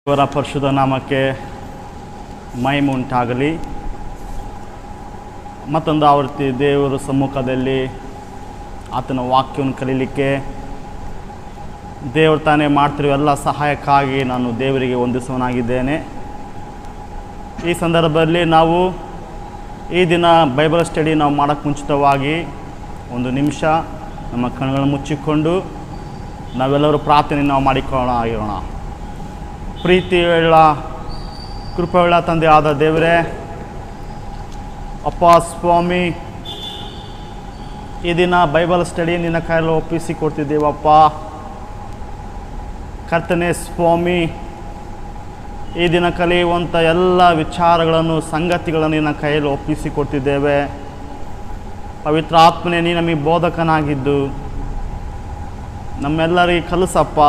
ದೇವರ ಪರಿಶುದ್ಧ ನಾಮಕ್ಕೆ ಮಹಿಮೆ ಉಂಟಾಗಲಿ. ಮತ್ತೊಂದು ಆವೃತ್ತಿ ದೇವರ ಸಮ್ಮುಖದಲ್ಲಿ ಆತನ ವಾಕ್ಯವನ್ನು ಕಲೀಲಿಕ್ಕೆ ದೇವರು ತಾನೇ ಮಾಡ್ತಿರೋ ಎಲ್ಲ ಸಹಾಯಕ್ಕಾಗಿ ನಾನು ದೇವರಿಗೆ ವಂದಿಸುವನಾಗಿದ್ದೇನೆ. ಈ ಸಂದರ್ಭದಲ್ಲಿ ನಾವು ಈ ದಿನ ಬೈಬಲ್ ಸ್ಟಡಿ ನಾವು ಮಾಡೋಕ್ಕೆ ಮುಂಚಿತವಾಗಿ ಒಂದು ನಿಮಿಷ ನಮ್ಮ ಕಣ್ಣುಗಳನ್ನು ಮುಚ್ಚಿಕೊಂಡು ನಾವೆಲ್ಲರೂ ಪ್ರಾರ್ಥನೆ ನಾವು ಮಾಡಿಕೊಳ್ಳೋಣ ಆಗಿರೋಣ. ಪ್ರೀತಿಯುಳ್ಳ ಕೃಪೆಯುಳ್ಳ ತಂದೆ ಆದ ದೇವರೇ, ಅಪ್ಪ ಸ್ವಾಮಿ, ಈ ದಿನ ಬೈಬಲ್ ಸ್ಟಡಿ ನಿನ್ನ ಕೈಯಲ್ಲಿ ಒಪ್ಪಿಸಿಕೊಡ್ತಿದ್ದೇವಪ್ಪ. ಕರ್ತನೇ ಸ್ವಾಮಿ, ಈ ದಿನ ಕಲಿಯುವಂಥ ಎಲ್ಲ ವಿಚಾರಗಳನ್ನು ಸಂಗತಿಗಳನ್ನು ನಿನ್ನ ಕೈಯಲ್ಲಿ ಒಪ್ಪಿಸಿಕೊಡ್ತಿದ್ದೇವೆ. ಪವಿತ್ರ ಆತ್ಮನೇ, ನೀ ನಮಗೆ ಬೋಧಕನಾಗಿದ್ದು ನಮ್ಮೆಲ್ಲರಿಗೆ ಕಲಿಸಪ್ಪ.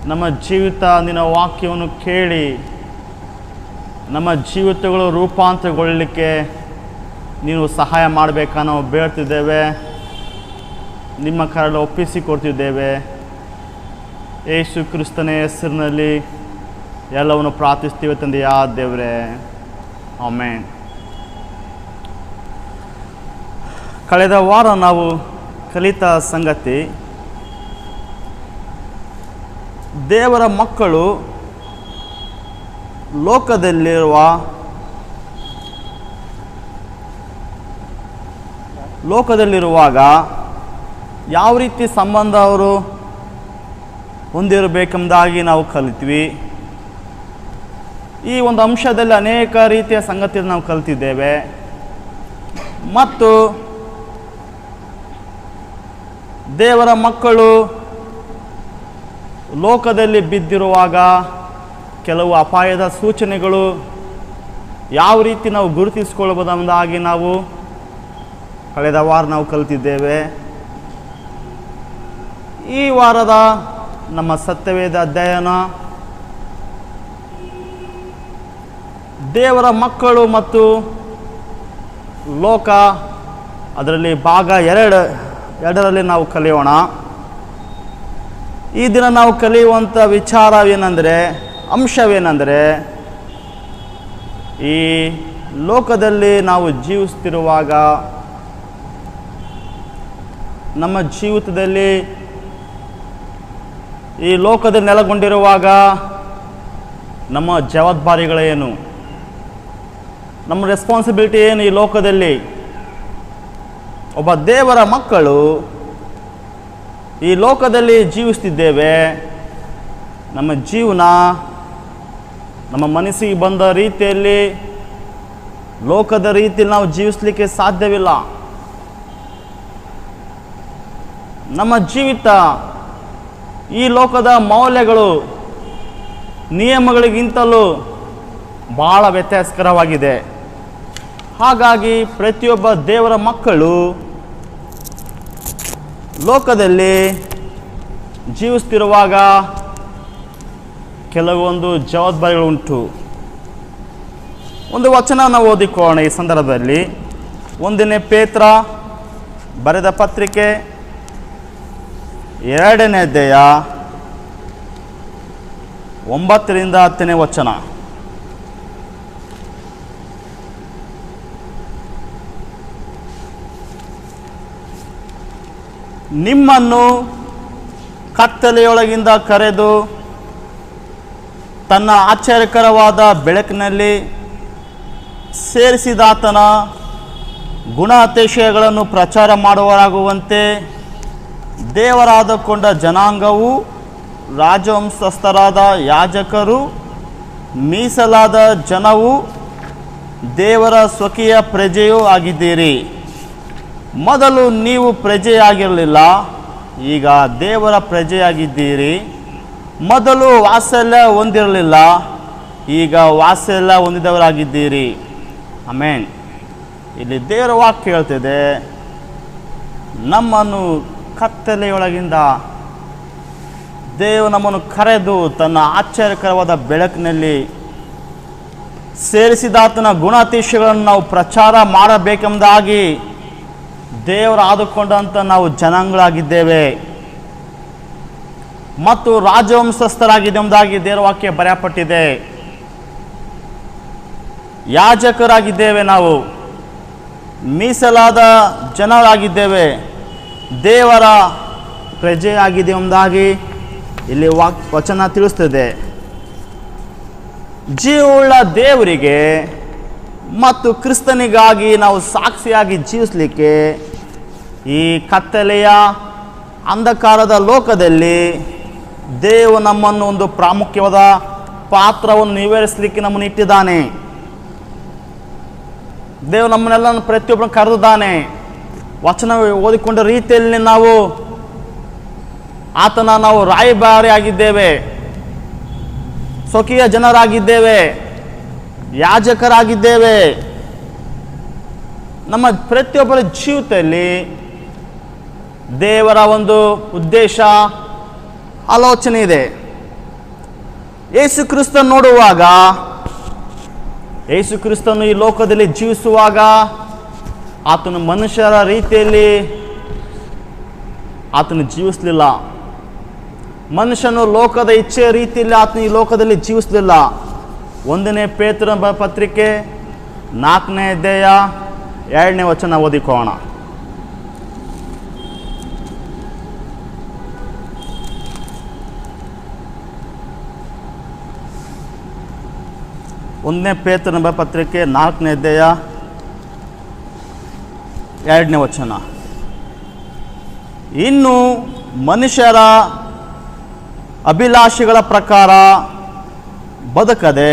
ನಮ್ಮ ಜೀವಿತ ನಿನ್ನ ವಾಕ್ಯವನ್ನು ಕೇಳಿ ನಮ್ಮ ಜೀವಿತಗಳು ರೂಪಾಂತರಗೊಳ್ಳಲಿಕ್ಕೆ ನೀನು ಸಹಾಯ ಮಾಡಬೇಕಾ ನಾವು ಬೇಡ್ತಿದ್ದೇವೆ. ನಿಮ್ಮ ಕೈಯಲ್ಲಿ ಒಪ್ಪಿಸಿಕೊಡ್ತಿದ್ದೇವೆ. ಯೇಸು ಕ್ರಿಸ್ತನ ಹೆಸರಿನಲ್ಲಿ ಎಲ್ಲವನ್ನು ಪ್ರಾರ್ಥಿಸ್ತೀವಿ ತಂದೆಯ ದೇವರೇ, ಆಮೆನ್. ಕಳೆದ ವಾರ ನಾವು ಕಲಿತ ಸಂಗತಿ, ದೇವರ ಮಕ್ಕಳು ಲೋಕದಲ್ಲಿರುವಾಗ ಯಾವ ರೀತಿ ಸಂಬಂಧ ಅವರು ಹೊಂದಿರಬೇಕೆಂಬುದಾಗಿ ನಾವು ಕಲಿತ್ವಿ. ಈ ಒಂದು ಅಂಶದಲ್ಲಿ ಅನೇಕ ರೀತಿಯ ಸಂಗತಿಯನ್ನು ನಾವು ಕಲಿತಿದ್ದೇವೆ. ಮತ್ತು ದೇವರ ಮಕ್ಕಳು ಲೋಕದಲ್ಲಿ ಬಿದ್ದಿರುವಾಗ ಕೆಲವು ಅಪಾಯದ ಸೂಚನೆಗಳು ಯಾವ ರೀತಿ ನಾವು ಗುರುತಿಸಿಕೊಳ್ಳಬಹುದಾಗಿ ನಾವು ಕಳೆದ ವಾರ ನಾವು ಕಲಿತಿದ್ದೇವೆ. ಈ ವಾರದ ನಮ್ಮ ಸತ್ಯವೇದ ಅಧ್ಯಯನ ದೇವರ ಮಕ್ಕಳು ಮತ್ತು ಲೋಕ, ಅದರಲ್ಲಿ ಭಾಗ ಎರಡರಲ್ಲಿ ನಾವು ಕಲಿಯೋಣ. ಈ ದಿನ ನಾವು ಕಲಿಯುವಂಥ ವಿಚಾರವೇನೆಂದರೆ, ಅಂಶವೇನೆಂದರೆ, ಈ ಲೋಕದಲ್ಲಿ ನಾವು ಜೀವಿಸ್ತಿರುವಾಗ ನಮ್ಮ ಜೀವಿತದಲ್ಲಿ ಈ ಲೋಕದಲ್ಲಿ ನೆಲೆಗೊಂಡಿರುವಾಗ ನಮ್ಮ ಜವಾಬ್ದಾರಿಗಳೇನು, ನಮ್ಮ ರೆಸ್ಪಾನ್ಸಿಬಿಲಿಟಿ ಏನು? ಈ ಲೋಕದಲ್ಲಿ ಒಬ್ಬ ದೇವರ ಮಕ್ಕಳು ಈ ಲೋಕದಲ್ಲಿ ಜೀವಿಸ್ತಿದ್ದೇವೆ. ನಮ್ಮ ಜೀವನ ನಮ್ಮ ಮನಸ್ಸಿಗೆ ಬಂದ ರೀತಿಯಲ್ಲಿ, ಲೋಕದ ರೀತಿಯಲ್ಲಿ ನಾವು ಜೀವಿಸಲಿಕ್ಕೆ ಸಾಧ್ಯವಿಲ್ಲ. ನಮ್ಮ ಜೀವಿತ ಈ ಲೋಕದ ಮೌಲ್ಯಗಳು, ನಿಯಮಗಳಿಗಿಂತಲೂ ಭಾಳ ವ್ಯತ್ಯಾಸಕರವಾಗಿದೆ. ಹಾಗಾಗಿ ಪ್ರತಿಯೊಬ್ಬ ದೇವರ ಮಕ್ಕಳು ಲೋಕದಲ್ಲಿ ಜೀವಿಸ್ತಿರುವಾಗ ಕೆಲವೊಂದು ಜವಾಬ್ದಾರಿಗಳುಂಟು. ಒಂದು ವಚನ ನಾವು ಓದಿಕೊಳ್ಳೋಣ ಈ ಸಂದರ್ಭದಲ್ಲಿ. 1 ಪೇತ್ರ ಬರೆದ ಪತ್ರಿಕೆ 2ನೇ ಅಧ್ಯಾಯ 9ರಿಂದ 10ನೇ ವಚನ. ನಿಮ್ಮನ್ನು ಕತ್ತಲೆಯೊಳಗಿಂದ ಕರೆದು ತನ್ನ ಆಶ್ಚರ್ಯಕರವಾದ ಬೆಳಕಿನಲ್ಲಿ ಸೇರಿಸಿದಾತನ ಗುಣಾತಿಶಯಗಳನ್ನು ಪ್ರಚಾರ ಮಾಡುವರಾಗುವಂತೆ ದೇವರಾದಕೊಂಡ ಜನಾಂಗವು, ರಾಜವಂಶಸ್ಥರಾದ ಯಾಜಕರು, ಮೀಸಲಾದ ಜನವು, ದೇವರ ಸ್ವಕೀಯ ಪ್ರಜೆಯೂ ಆಗಿದ್ದೀರಿ. ಮೊದಲು ನೀವು ಪ್ರಜೆಯಾಗಿರಲಿಲ್ಲ, ಈಗ ದೇವರ ಪ್ರಜೆಯಾಗಿದ್ದೀರಿ. ಮೊದಲು ವಾತ್ಸಲ್ಯ ಹೊಂದಿರಲಿಲ್ಲ, ಈಗ ವಾತ್ಸಲ್ಯ ಹೊಂದಿದವರಾಗಿದ್ದೀರಿ. ಆಮೆನ್. ಇಲ್ಲಿ ದೇವರ ವಾಕ್ಯ ಹೇಳ್ತಿದೆ, ನಮ್ಮನ್ನು ಕತ್ತಲೆಯೊಳಗಿಂದ ದೇವರು ನಮ್ಮನ್ನು ಕರೆದು ತನ್ನ ಆಶ್ಚರ್ಯಕರವಾದ ಬೆಳಕಿನಲ್ಲಿ ಸೇರಿಸಿದಾತನ ಗುಣಾತಿಶಯಗಳನ್ನು ನಾವು ಪ್ರಚಾರ ಮಾಡಬೇಕೆಂಬುದಾಗಿ ದೇವರು ಆದುಕೊಂಡಂಥ ನಾವು ಜನಾಂಗಗಳಾಗಿದ್ದೇವೆ. ಮತ್ತು ರಾಜವಂಶಸ್ಥರಾಗಿದೆ ಎಂಬುದಾಗಿ ದೇವರ ವಾಕ್ಯ ಬರೆಯಲ್ಪಟ್ಟಿದೆ. ಯಾಜಕರಾಗಿದ್ದೇವೆ, ನಾವು ಮೀಸಲಾದ ಜನರಾಗಿದ್ದೇವೆ, ದೇವರ ಪ್ರಜೆಯಾಗಿದೆ ಎಂಬುದಾಗಿ ಇಲ್ಲಿ ವಚನ ತಿಳಿಸ್ತದೆ. ಜೀವವುಳ್ಳ ದೇವರಿಗೆ ಮತ್ತು ಕ್ರಿಸ್ತನಿಗಾಗಿ ನಾವು ಸಾಕ್ಷಿಯಾಗಿ ಜೀವಿಸಲಿಕ್ಕೆ ಈ ಕತ್ತಲೆಯ ಅಂಧಕಾರದ ಲೋಕದಲ್ಲಿ ದೇವರು ನಮ್ಮನ್ನು ಒಂದು ಪ್ರಾಮುಖ್ಯವಾದ ಪಾತ್ರವನ್ನು ನೆರವೇರಿಸಲಿಕ್ಕೆ ನಮ್ಮನ್ನು ಇಟ್ಟಿದ್ದಾನೆ. ದೇವರು ನಮ್ಮನ್ನೆಲ್ಲ ಪ್ರತಿಯೊಬ್ಬರನ್ನು ಕರೆದಿದ್ದಾನೆ. ವಚನ ಓದಿಕೊಂಡ ರೀತಿಯಲ್ಲಿ ನಾವು ನಾವು ರಾಯಭಾರಿಯಾಗಿದ್ದೇವೆ, ಸ್ವಕೀಯ ಜನರಾಗಿದ್ದೇವೆ, ಯಾಜಕರಾಗಿದ್ದೇವೆ. ನಮ್ಮ ಪ್ರತಿಯೊಬ್ಬರ ಜೀವಿತದಲ್ಲಿ ದೇವರ ಒಂದು ಉದ್ದೇಶ, ಆಲೋಚನೆ ಇದೆ. ಯೇಸು ಕ್ರಿಸ್ತನ ನೋಡುವಾಗ, ಯೇಸು ಕ್ರಿಸ್ತನು ಈ ಲೋಕದಲ್ಲಿ ಜೀವಿಸುವಾಗ ಆತನು ಮನುಷ್ಯರ ರೀತಿಯಲ್ಲಿ ಆತನು ಜೀವಿಸಲಿಲ್ಲ. ಮನುಷ್ಯನು ಲೋಕದ ಇಚ್ಛೆಯ ರೀತಿಯಲ್ಲಿ ಆತನು ಈ ಲೋಕದಲ್ಲಿ ಜೀವಿಸಲಿಲ್ಲ. 1ನೇ ಪೇತ್ರನ ಪತ್ರಿಕೆ 4ನೇ ಅಧ್ಯಾಯ 2ನೇ ವಚನ ಓದಿಕೋಣ. 1ನೇ ಪೇತ್ರನ ಪತ್ರಿಕೆ 4ನೇ ಅಧ್ಯಾಯ 2ನೇ ವಚನ. ಇನ್ನು ಮನುಷ್ಯರ ಅಭಿಲಾಷೆಗಳ ಪ್ರಕಾರ ಬದುಕದೆ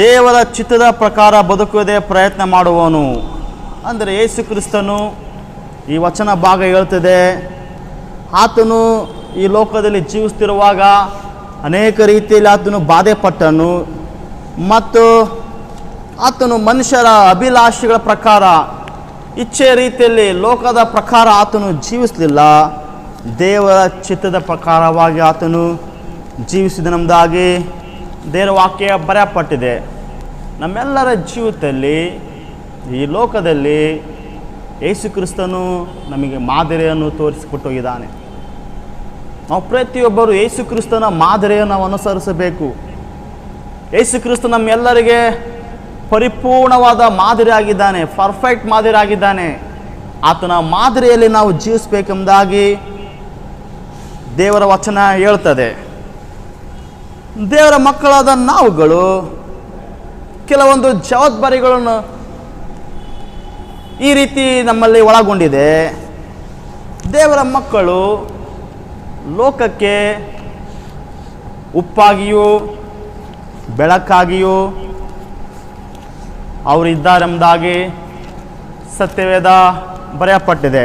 ದೇವರ ಚಿತ್ತದ ಪ್ರಕಾರ ಬದುಕುವುದೇ ಪ್ರಯತ್ನ ಮಾಡುವನು. ಅಂದರೆ ಯೇಸು ಕ್ರಿಸ್ತನು ಈ ವಚನ ಭಾಗ ಹೇಳ್ತದೆ, ಆತನು ಈ ಲೋಕದಲ್ಲಿ ಜೀವಿಸ್ತಿರುವಾಗ ಅನೇಕ ರೀತಿಯಲ್ಲಿ ಆತನು ಬಾಧೆ ಪಟ್ಟನು ಮತ್ತು ಆತನು ಮನುಷ್ಯರ ಅಭಿಲಾಷೆಗಳ ಪ್ರಕಾರ ಇಚ್ಛೆಯ ರೀತಿಯಲ್ಲಿ ಲೋಕದ ಪ್ರಕಾರ ಆತನು ಜೀವಿಸಲಿಲ್ಲ. ದೇವರ ಚಿತ್ತದ ಪ್ರಕಾರವಾಗಿ ಆತನು ಜೀವಿಸಿದನೆಂಬುದಾಗಿ ದೇವರ ವಾಕ್ಯ ಬರೆಯಲ್ಪಟ್ಟಿದೆ. ನಮ್ಮೆಲ್ಲರ ಜೀವಿತದಲ್ಲಿ ಈ ಲೋಕದಲ್ಲಿ ಯೇಸು ಕ್ರಿಸ್ತನು ನಮಗೆ ಮಾದರಿಯನ್ನು ತೋರಿಸಿಕೊಟ್ಟೋಗಿದ್ದಾನೆ. ನಾವು ಪ್ರತಿಯೊಬ್ಬರು ಯೇಸು ಕ್ರಿಸ್ತನ ಮಾದರಿಯನ್ನು ನಾವು ಅನುಸರಿಸಬೇಕು. ಯೇಸು ಕ್ರಿಸ್ತ ನಮ್ಮೆಲ್ಲರಿಗೆ ಪರಿಪೂರ್ಣವಾದ ಮಾದರಿ ಆಗಿದ್ದಾನೆ, ಪರ್ಫೆಕ್ಟ್ ಮಾದರಿ ಆಗಿದ್ದಾನೆ. ಆತನ ಮಾದರಿಯಲ್ಲಿ ನಾವು ಜೀವಿಸಬೇಕೆಂಬುದಾಗಿ ದೇವರ ವಚನ ಹೇಳ್ತದೆ. ದೇವರ ಮಕ್ಕಳಾದ ನಾವುಗಳು ಕೆಲವೊಂದು ಜವಾಬ್ದಾರಿಗಳನ್ನು ಈ ರೀತಿ ನಮ್ಮಲ್ಲಿ ಒಳಗೊಂಡಿದೆ. ದೇವರ ಮಕ್ಕಳು ಲೋಕಕ್ಕೆ ಉಪ್ಪಾಗಿಯೂ ಬೆಳಕಾಗಿಯೂ ಅವರಿದ್ದಾರೆಂಬುದಾಗಿ ಸತ್ಯವೇದ ಬರೆಯಲ್ಪಟ್ಟಿದೆ.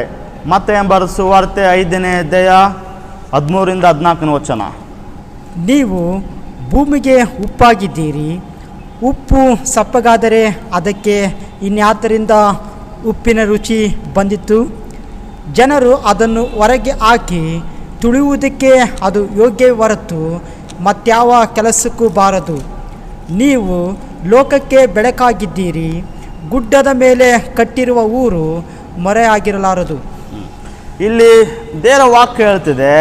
ಮತ್ತಾಯ ಬರೆದ ಸುವಾರ್ತೆ 5ನೇ ಅಧ್ಯಾಯ 13ರಿಂದ 14ನೇ ವಚನ. ನೀವು ಭೂಮಿಗೆ ಉಪ್ಪಾಗಿದ್ದೀರಿ. ಉಪ್ಪು ಸಪ್ಪಗಾದರೆ ಅದಕ್ಕೆ ಇನ್ಯಾತರಿಂದ ಉಪ್ಪಿನ ರುಚಿ ಬಂದಿತ್ತು? ಜನರು ಅದನ್ನು ಹೊರಗೆ ಹಾಕಿ ತುಳಿಯುವುದಕ್ಕೆ ಅದು ಯೋಗ್ಯ ಹೊರತು ಮತ್ಯಾವ ಕೆಲಸಕ್ಕೂ ಬಾರದು. ನೀವು ಲೋಕಕ್ಕೆ ಬೆಳಕಾಗಿದ್ದೀರಿ. ಗುಡ್ಡದ ಮೇಲೆ ಕಟ್ಟಿರುವ ಊರು ಮರೆಯಾಗಿರಲಾರದು. ಇಲ್ಲಿ ದೇವರ ವಾಕ್ಯ ಹೇಳ್ತಿದೆ,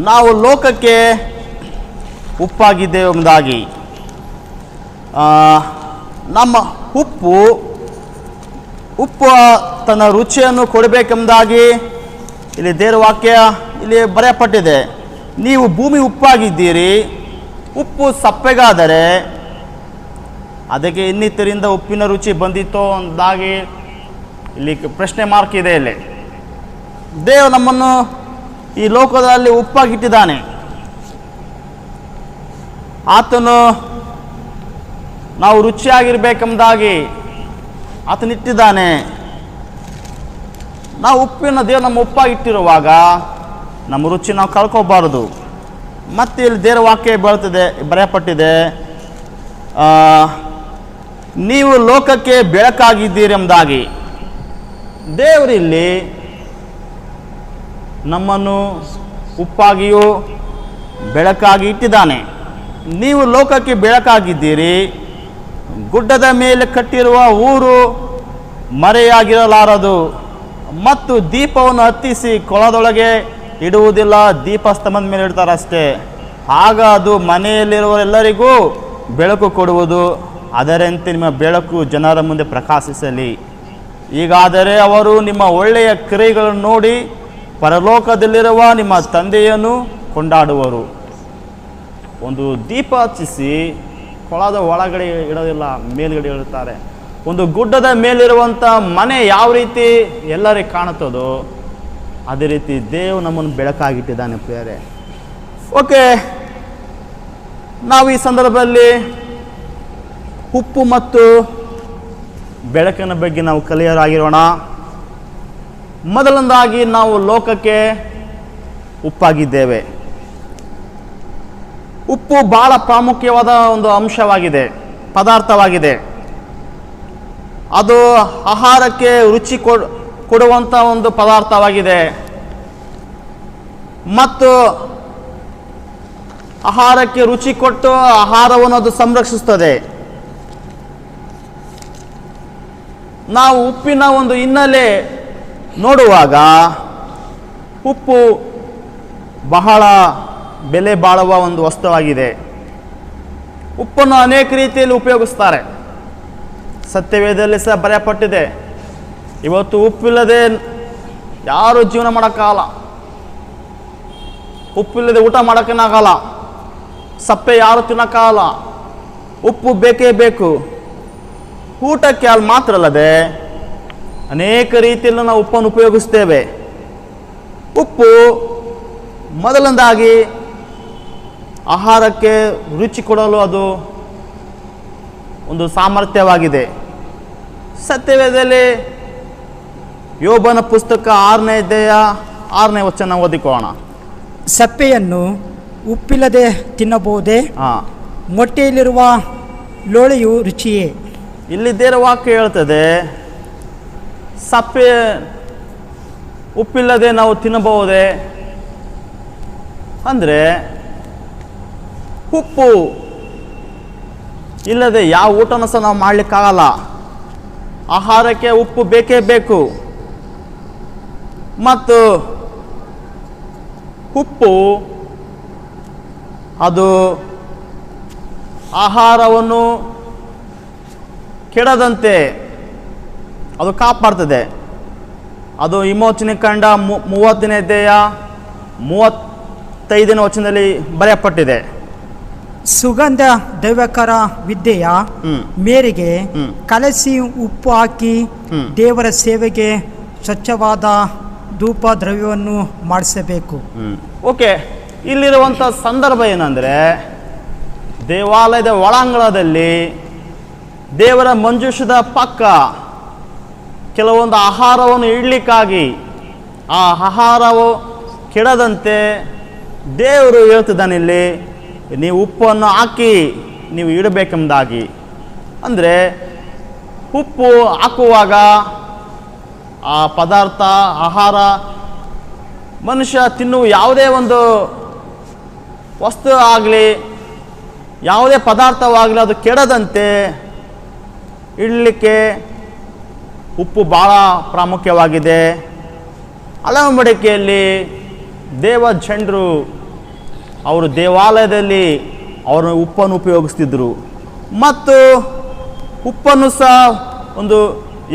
ನಾವು ಲೋಕಕ್ಕೆ ಉಪ್ಪಾಗಿದ್ದೇವೆ ಎಂಬುದಾಗಿ. ನಮ್ಮ ಉಪ್ಪು ತನ್ನ ರುಚಿಯನ್ನು ಕೊಡಬೇಕೆಂಬುದಾಗಿ ಇಲ್ಲಿ ದೇವರ ವಾಕ್ಯ ಇಲ್ಲಿ ಬರೆಯಲ್ಪಟ್ಟಿದೆ. ನೀವು ಭೂಮಿ ಉಪ್ಪಾಗಿದ್ದೀರಿ. ಉಪ್ಪು ಸಪ್ಪೆಗಾದರೆ ಅದಕ್ಕೆ ಇನ್ನಿತರಿಂದ ಉಪ್ಪಿನ ರುಚಿ ಬಂದಿತ್ತೋ ಎಂಬುದಾಗಿ ಇಲ್ಲಿ ಪ್ರಶ್ನೆ ಮಾರ್ಕ್ ಇದೆ. ಇಲ್ಲಿ ದೇವರು ನಮ್ಮನ್ನು ಈ ಲೋಕದಲ್ಲಿ ಉಪ್ಪಾಗಿಟ್ಟಿದ್ದಾನೆ. ಆತನು ನಾವು ರುಚಿಯಾಗಿರ್ಬೇಕೆಂಬುದಾಗಿ ಆತನಿಟ್ಟಿದ್ದಾನೆ. ನಾವು ಉಪ್ಪಿನ ದೇವರು ನಮ್ಮ ಉಪ್ಪಾಗಿಟ್ಟಿರುವಾಗ ನಮ್ಮ ರುಚಿ ನಾವು ಕಳ್ಕೋಬಾರದು. ಮತ್ತೆ ಇಲ್ಲಿ ದೇವರ ವಾಕ್ಯ ಬರೆಯಲ್ಪಟ್ಟಿದೆ, ನೀವು ಲೋಕಕ್ಕೆ ಬೆಳಕಾಗಿದ್ದೀರಿ ಎಂಬುದಾಗಿ. ದೇವರಿಲ್ಲಿ ನಮ್ಮನ್ನು ಉಪ್ಪಾಗಿಯೂ ಬೆಳಕಾಗಿ ಇಟ್ಟಿದ್ದಾನೆ. ನೀವು ಲೋಕಕ್ಕೆ ಬೆಳಕಾಗಿದ್ದೀರಿ. ಗುಡ್ಡದ ಮೇಲೆ ಕಟ್ಟಿರುವ ಊರು ಮರೆಯಾಗಿರಲಾರದು. ಮತ್ತು ದೀಪವನ್ನು ಹತ್ತಿಸಿ ಕೊಳದೊಳಗೆ ಇಡುವುದಿಲ್ಲ, ದೀಪಸ್ತಂಭದ ಮೇಲೆ ಇಡ್ತಾರೆ ಅಷ್ಟೇ. ಆಗ ಅದು ಮನೆಯಲ್ಲಿರುವವರೆಲ್ಲರಿಗೂ ಬೆಳಕು ಕೊಡುವುದು. ಅದರಂತೆ ನಿಮ್ಮ ಬೆಳಕು ಜನರ ಮುಂದೆ ಪ್ರಕಾಶಿಸಲಿ. ಹೀಗಾದರೆ ಅವರು ನಿಮ್ಮ ಒಳ್ಳೆಯ ಕ್ರಿಯೆಗಳನ್ನು ನೋಡಿ ಪರಲೋಕದಲ್ಲಿರುವ ನಿಮ್ಮ ತಂದೆಯನ್ನು ಕೊಂಡಾಡುವರು. ಒಂದು ದೀಪ ಹಚ್ಚಿಸಿ ಕೊಳದ ಒಳಗಡೆ ಇಡೋದಿಲ್ಲ, ಮೇಲ್ಗಡೆ ಇಡುತ್ತಾರೆ. ಒಂದು ಗುಡ್ಡದ ಮೇಲಿರುವಂಥ ಮನೆ ಯಾವ ರೀತಿ ಎಲ್ಲರಿಗೆ ಕಾಣುತ್ತದೋ ಅದೇ ರೀತಿ ದೇವರು ನಮ್ಮನ್ನು ಬೆಳಕಾಗಿಟ್ಟಿದ್ದಾನೆ ಪ್ರಿಯರೇ. ಓಕೆ, ನಾವು ಈ ಸಂದರ್ಭದಲ್ಲಿ ಉಪ್ಪು ಮತ್ತು ಬೆಳಕಿನ ಬಗ್ಗೆ ನಾವು ಕಲಿಯರಾಗಿರೋಣ. ಮೊದಲನೇದಾಗಿ ನಾವು ಲೋಕಕ್ಕೆ ಉಪ್ಪಾಗಿದ್ದೇವೆ. ಉಪ್ಪು ಬಹಳ ಪ್ರಾಮುಖ್ಯವಾದ ಒಂದು ಅಂಶವಾಗಿದೆ, ಪದಾರ್ಥವಾಗಿದೆ. ಅದು ಆಹಾರಕ್ಕೆ ರುಚಿ ಕೊಡುವಂಥ ಒಂದು ಪದಾರ್ಥವಾಗಿದೆ ಮತ್ತು ಆಹಾರಕ್ಕೆ ರುಚಿ ಕೊಟ್ಟು ಆಹಾರವನ್ನು ಅದು ಸಂರಕ್ಷಿಸುತ್ತದೆ. ನಾವು ಉಪ್ಪಿನ ಒಂದು ಹಿನ್ನೆಲೆ ನೋಡುವಾಗ ಉಪ್ಪು ಬಹಳ ಬೆಲೆ ಬಾಳುವ ಒಂದು ವಸ್ತುವಾಗಿದೆ. ಉಪ್ಪನ್ನು ಅನೇಕ ರೀತಿಯಲ್ಲಿ ಉಪಯೋಗಿಸ್ತಾರೆ. ಸತ್ಯವೇದದಲ್ಲಿ ಸಹ ಬರೆಯಲ್ಪಟ್ಟಿದೆ. ಇವತ್ತು ಉಪ್ಪಿಲ್ಲದೆ ಯಾರು ಜೀವನ ಮಾಡೋಕ್ಕಾಗಲ್ಲ, ಉಪ್ಪಿಲ್ಲದೆ ಊಟ ಮಾಡೋಕ್ಕೇನಾಗಲ್ಲ, ಸಪ್ಪೆ ಯಾರು ತಿನ್ನೋಕ್ಕಾಗಲ್ಲ. ಉಪ್ಪು ಬೇಕೇ ಬೇಕು. ಊಟಕ್ಕೆ ಅಲ್ಲಿ ಮಾತ್ರ ಅಲ್ಲದೆ ಅನೇಕ ರೀತಿಯಲ್ಲಿ ನಾವು ಉಪ್ಪನ್ನು ಉಪಯೋಗಿಸ್ತೇವೆ. ಉಪ್ಪು ಮೊದಲನೇದಾಗಿ ಆಹಾರಕ್ಕೆ ರುಚಿ ಕೊಡಲು ಅದು ಒಂದು ಸಾಮರ್ಥ್ಯವಾಗಿದೆ. ಸತ್ಯವೇದದಲ್ಲಿ ಯೋಬನ ಪುಸ್ತಕ 6ನೇ ಅಧ್ಯಾಯ 6ನೇ ವಚನ ಓದಿಕೊಳ್ಳೋಣ. ಸಪ್ಪೆಯನ್ನು ಉಪ್ಪಿಲ್ಲದೆ ತಿನ್ನಬಹುದೇ? ಮೊಟ್ಟೆಯಲ್ಲಿರುವ ಲೋಳೆಯು ರುಚಿಯೇ? ಇಲ್ಲಿ ದೇವರ ವಾಕ್ಯ ಹೇಳ್ತದೆ, ಸಪ್ಪೆ ಉಪ್ಪಿಲ್ಲದೆ ನಾವು ತಿನ್ನಬಹುದೇ ಅಂದರೆ ಉಪ್ಪು ಇಲ್ಲದೆ ಯಾವ ಊಟನೂ ಸಹ ನಾವು ಮಾಡಲಿಕ್ಕಾಗಲ್ಲ. ಆಹಾರಕ್ಕೆ ಉಪ್ಪು ಬೇಕೇ ಬೇಕು. ಮತ್ತು ಉಪ್ಪು ಅದು ಆಹಾರವನ್ನು ಕೆಡದಂತೆ ಅದು ಕಾಪಾಡ್ತದೆ. ಅದು ವಿಮೋಚನೆ ಕಂಡ 30ನೇ ಅಧ್ಯಾಯ 35ನೇ ವಚನದಲ್ಲಿ ಬರೆಯಲ್ಪಟ್ಟಿದೆ. ಸುಗಂಧ ದೈವಕರ ವಿದ್ಯೆಯ ಮೇರೆಗೆ ಕಲಸಿ ಉಪ್ಪು ಹಾಕಿ ದೇವರ ಸೇವೆಗೆ ಸ್ವಚ್ಛವಾದ ಧೂಪ ದ್ರವ್ಯವನ್ನು ಮಾಡಿಸಬೇಕು. ಓಕೆ, ಇಲ್ಲಿರುವಂಥ ಸಂದರ್ಭ ಏನಂದರೆ, ದೇವಾಲಯದ ಒಳಾಂಗಣದಲ್ಲಿ ದೇವರ ಮಂಜೂಷದ ಪಕ್ಕ ಕೆಲವೊಂದು ಆಹಾರವನ್ನು ಇಡಲಿಕ್ಕಾಗಿ ಆ ಆಹಾರವು ಕೆಡದಂತೆ ದೇವರು ಹೇಳ್ತಿದ್ದಾನೆ ಇಲ್ಲಿ, ನೀವು ಉಪ್ಪನ್ನು ಹಾಕಿ ನೀವು ಇಡಬೇಕೆಂಬುದಾಗಿ. ಅಂದರೆ ಉಪ್ಪು ಹಾಕುವಾಗ ಆ ಪದಾರ್ಥ ಆಹಾರ ಮನುಷ್ಯ ತಿನ್ನುವ ಯಾವುದೇ ಒಂದು ವಸ್ತು ಆಗಲಿ ಯಾವುದೇ ಪದಾರ್ಥವಾಗಲಿ ಅದು ಕೆಡದಂತೆ ಇಡಲಿಕ್ಕೆ ಉಪ್ಪು ಭಾಳ ಪ್ರಾಮುಖ್ಯವಾಗಿದೆ. ಹಲವು ಮಡಿಕೆಯಲ್ಲಿ ದೇವಜನರು ಅವರು ದೇವಾಲಯದಲ್ಲಿ ಅವರು ಉಪ್ಪನ್ನು ಉಪಯೋಗಿಸ್ತಿದ್ರು ಮತ್ತು ಉಪ್ಪನ್ನು ಸಹ ಒಂದು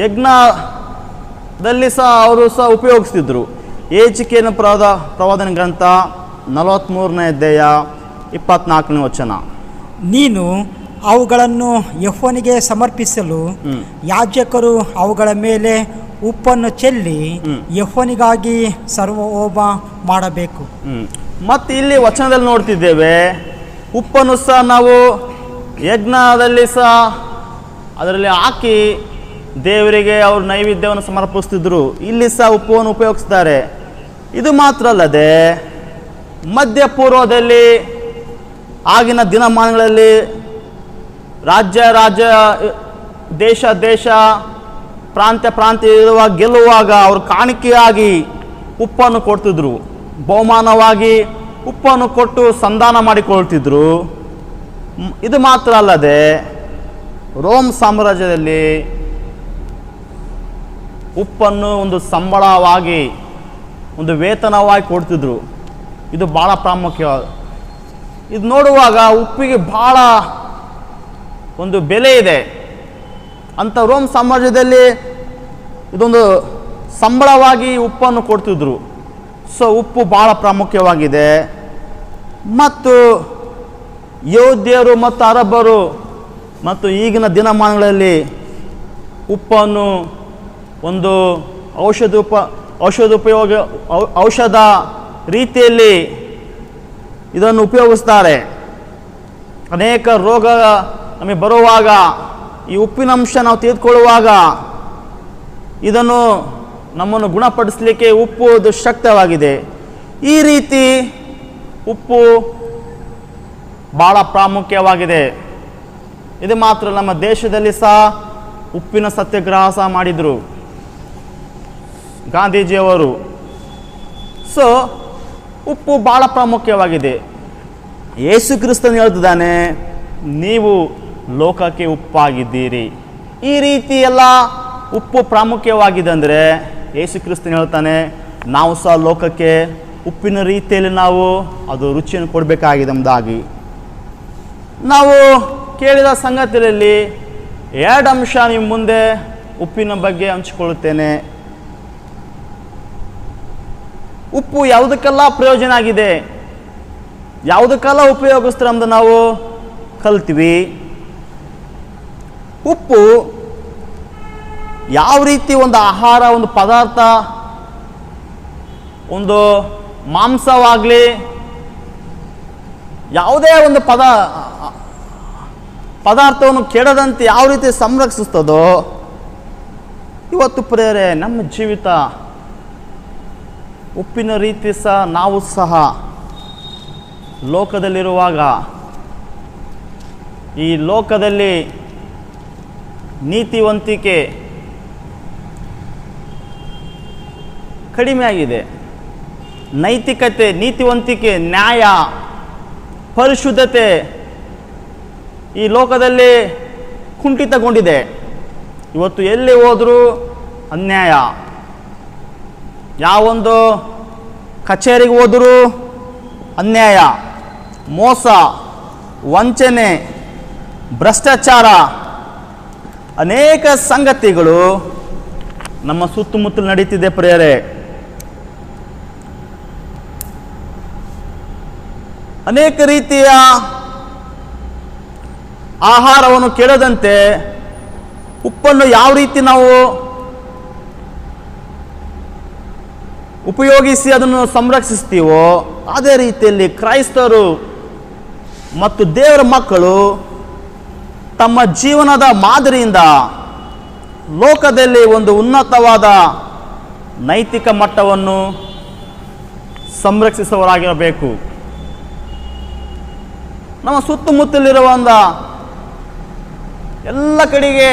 ಯಜ್ಞದಲ್ಲಿ ಸಹ ಅವರು ಸಹ ಉಪಯೋಗಿಸ್ತಿದ್ರು. ಏಚಿಕೆಯನ್ನು ಪ್ರವಾದನೆ ಗ್ರಂಥ 43ನೇ ಅಧ್ಯಾಯ 24ನೇ ವಚನ. ನೀನು ಅವುಗಳನ್ನು ಯೆಹೋವನಿಗೆ ಸಮರ್ಪಿಸಲು ಯಾಜಕರು ಅವುಗಳ ಮೇಲೆ ಉಪ್ಪನ್ನು ಚೆಲ್ಲಿ ಯೆಹೋವನಿಗಾಗಿ ಸರ್ವಹೋಮ ಮಾಡಬೇಕು. ಮತ್ತು ಇಲ್ಲಿ ವಚನದಲ್ಲಿ ನೋಡ್ತಿದ್ದೇವೆ, ಉಪ್ಪನ್ನು ಸಹ ನಾವು ಯಜ್ಞದಲ್ಲಿ ಸಹ ಅದರಲ್ಲಿ ಹಾಕಿ ದೇವರಿಗೆ ಅವರು ನೈವೇದ್ಯವನ್ನು ಸಮರ್ಪಿಸ್ತಿದ್ರು. ಇಲ್ಲಿ ಸಹ ಉಪ್ಪನ್ನು ಉಪಯೋಗಿಸ್ತಾರೆ. ಇದು ಮಾತ್ರ ಅಲ್ಲದೆ ಮಧ್ಯಪೂರ್ವದಲ್ಲಿ ಆಗಿನ ದಿನಮಾನಗಳಲ್ಲಿ ರಾಜ್ಯ ದೇಶ ಪ್ರಾಂತ್ಯ ಇರುವಾಗ ಗೆಲ್ಲುವಾಗ ಅವರು ಕಾಣಿಕೆಯಾಗಿ ಉಪ್ಪನ್ನು ಕೊಡ್ತಿದ್ರು. ಬಹುಮಾನವಾಗಿ ಉಪ್ಪನ್ನು ಕೊಟ್ಟು ಸಂಧಾನ ಮಾಡಿಕೊಳ್ತಿದ್ರು. ಇದು ಮಾತ್ರ ಅಲ್ಲದೆ ರೋಮ್ ಸಾಮ್ರಾಜ್ಯದಲ್ಲಿ ಉಪ್ಪನ್ನು ಒಂದು ಸಂಬಳವಾಗಿ ಒಂದು ವೇತನವಾಗಿ ಕೊಡ್ತಿದ್ರು. ಇದು ಭಾಳ ಪ್ರಾಮುಖ್ಯ. ಇದು ನೋಡುವಾಗ ಉಪ್ಪಿಗೆ ಭಾಳ ಒಂದು ಬೆಲೆ ಇದೆ ಅಂತ ರೋಮ್ ಸಾಮ್ರಾಜ್ಯದಲ್ಲಿ ಇದೊಂದು ಸಂಬಳವಾಗಿ ಉಪ್ಪನ್ನು ಕೊಡ್ತಿದ್ರು. ಸೊ ಉಪ್ಪು ಭಾಳ ಪ್ರಾಮುಖ್ಯವಾಗಿದೆ. ಮತ್ತು ಯಹೂದ್ಯರು ಮತ್ತು ಅರಬ್ಬರು ಮತ್ತು ಈಗಿನ ದಿನಮಾನಗಳಲ್ಲಿ ಉಪ್ಪನ್ನು ಒಂದು ಔಷಧ ರೀತಿಯಲ್ಲಿ ಇದನ್ನು ಉಪಯೋಗಿಸ್ತಾರೆ. ಅನೇಕ ರೋಗ ನಮಗೆ ಬರುವಾಗ ಈ ಉಪ್ಪಿನಂಶ ನಾವು ತೆಗೆದುಕೊಳ್ಳುವಾಗ ಇದನ್ನು ನಮ್ಮನ್ನು ಗುಣಪಡಿಸಲಿಕ್ಕೆ ಉಪ್ಪು ಅದು ಶಕ್ತವಾಗಿದೆ. ಈ ರೀತಿ ಉಪ್ಪು ಭಾಳ ಪ್ರಾಮುಖ್ಯವಾಗಿದೆ. ಇದು ಮಾತ್ರ ನಮ್ಮ ದೇಶದಲ್ಲಿ ಸಹ ಉಪ್ಪಿನ ಸತ್ಯಾಗ್ರಹ ಸಹ ಮಾಡಿದರು ಗಾಂಧೀಜಿಯವರು. ಸೊ ಉಪ್ಪು ಭಾಳ ಪ್ರಾಮುಖ್ಯವಾಗಿದೆ. ಯೇಸು ಕ್ರಿಸ್ತನು ಹೇಳ್ತಿದ್ದಾನೆ, ನೀವು ಲೋಕಕ್ಕೆ ಉಪ್ಪಾಗಿದ್ದೀರಿ. ಈ ರೀತಿ ಎಲ್ಲ ಉಪ್ಪು ಪ್ರಾಮುಖ್ಯವಾಗಿದೆ ಅಂದರೆ ಯೇಸು ಕ್ರಿಸ್ತನು ಹೇಳ್ತಾನೆ, ನಾವು ಸಹ ಲೋಕಕ್ಕೆ ಉಪ್ಪಿನ ರೀತಿಯಲ್ಲಿ ನಾವು ಅದು ರುಚಿಯನ್ನು ಕೊಡಬೇಕಾಗಿದೆ ಎಂಬುದಾಗಿ. ನಾವು ಕೇಳಿದ ಸಂಗತಿಯಲ್ಲಿ 2 ಅಂಶ ನಿಮ್ಮ ಮುಂದೆ ಉಪ್ಪಿನ ಬಗ್ಗೆ ಹಂಚಿಕೊಳ್ಳುತ್ತೇನೆ. ಉಪ್ಪು ಯಾವುದಕ್ಕೆಲ್ಲ ಪ್ರಯೋಜನ ಆಗಿದೆ, ಯಾವುದಕ್ಕೆಲ್ಲ ಉಪಯೋಗಿಸ್ತಾರೆ ಅಂತ ನಾವು ಕಲ್ತೀವಿ. ಉಪ್ಪು ಯಾವ ರೀತಿ ಒಂದು ಆಹಾರ, ಒಂದು ಪದಾರ್ಥ, ಒಂದು ಮಾಂಸವಾಗಲಿ ಯಾವುದೇ ಒಂದು ಪದಾರ್ಥವನ್ನು ಕೆಡದಂತೆ ಯಾವ ರೀತಿ ಸಂರಕ್ಷಿಸ್ತದೋ, ಇವತ್ತು ಪ್ರಿಯರೇ ನಮ್ಮ ಜೀವಿತ ಉಪ್ಪಿನ ರೀತಿ ಸಹ ನಾವು ಸಹ ಲೋಕದಲ್ಲಿರುವಾಗ ಈ ಲೋಕದಲ್ಲಿ ನೀತಿವಂತಿಕೆ ಕಡಿಮೆ ಆಗಿದೆ. ನೈತಿಕತೆ, ನೀತಿವಂತಿಕೆ, ನ್ಯಾಯ, ಪರಿಶುದ್ಧತೆ ಈ ಲೋಕದಲ್ಲಿ ಕುಂಠಿತಗೊಂಡಿದೆ. ಇವತ್ತು ಎಲ್ಲಿ ಹೋದರೂ ಅನ್ಯಾಯ. ಯಾವೊಂದು ಕಚೇರಿಗೆ ಹೋದರೂ ಅನ್ಯಾಯ, ಮೋಸ, ವಂಚನೆ, ಭ್ರಷ್ಟಾಚಾರ, ಅನೇಕ ಸಂಗತಿಗಳು ನಮ್ಮ ಸುತ್ತಮುತ್ತಲು ನಡೀತಿದೆ ಪ್ರಿಯರೇ. ಅನೇಕ ರೀತಿಯ ಆಹಾರವನ್ನು ಕೆಡದಂತೆ ಉಪ್ಪನ್ನು ಯಾವ ರೀತಿ ನಾವು ಉಪಯೋಗಿಸಿ ಅದನ್ನು ಸಂರಕ್ಷಿಸ್ತೀವೋ ಅದೇ ರೀತಿಯಲ್ಲಿ ಕ್ರೈಸ್ತರು ಮತ್ತು ದೇವರ ಮಕ್ಕಳು ತಮ್ಮ ಜೀವನದ ಮಾದರಿಯಿಂದ ಲೋಕದಲ್ಲಿ ಒಂದು ಉನ್ನತವಾದ ನೈತಿಕ ಮಟ್ಟವನ್ನು ಸಂರಕ್ಷಿಸುವವರಾಗಿರಬೇಕು. ನಮ್ಮ ಸುತ್ತಮುತ್ತಲಿರುವಂಥ ಎಲ್ಲ ಕಡೆಗೆ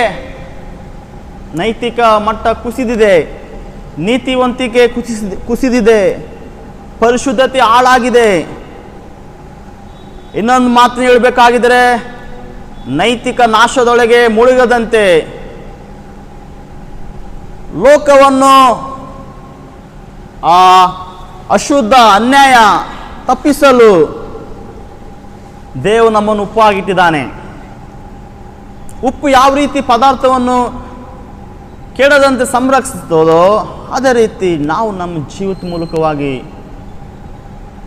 ನೈತಿಕ ಮಟ್ಟ ಕುಸಿದಿದೆ, ನೀತಿವಂತಿಕೆ ಕುಸಿದಿದೆ, ಪರಿಶುದ್ಧತೆ ಹಾಳಾಗಿದೆ. ಇನ್ನೊಂದು ಮಾತು ಹೇಳಬೇಕಾಗಿದ್ದರೆ, ನೈತಿಕ ನಾಶದೊಳಗೆ ಮುಳುಗದಂತೆ ಲೋಕವನ್ನು ಅಶುದ್ಧ ಅನ್ಯಾಯ ತಪ್ಪಿಸಲು ದೇವರು ನಮ್ಮನ್ನು ಉಪ್ಪಾಗಿಟ್ಟಿದ್ದಾನೆ. ಉಪ್ಪು ಯಾವ ರೀತಿ ಪದಾರ್ಥವನ್ನು ಕೆಡದಂತೆ ಸಂರಕ್ಷಿಸ್ತದೋ ಅದೇ ರೀತಿ ನಾವು ನಮ್ಮ ಜೀವಿತ ಮೂಲಕವಾಗಿ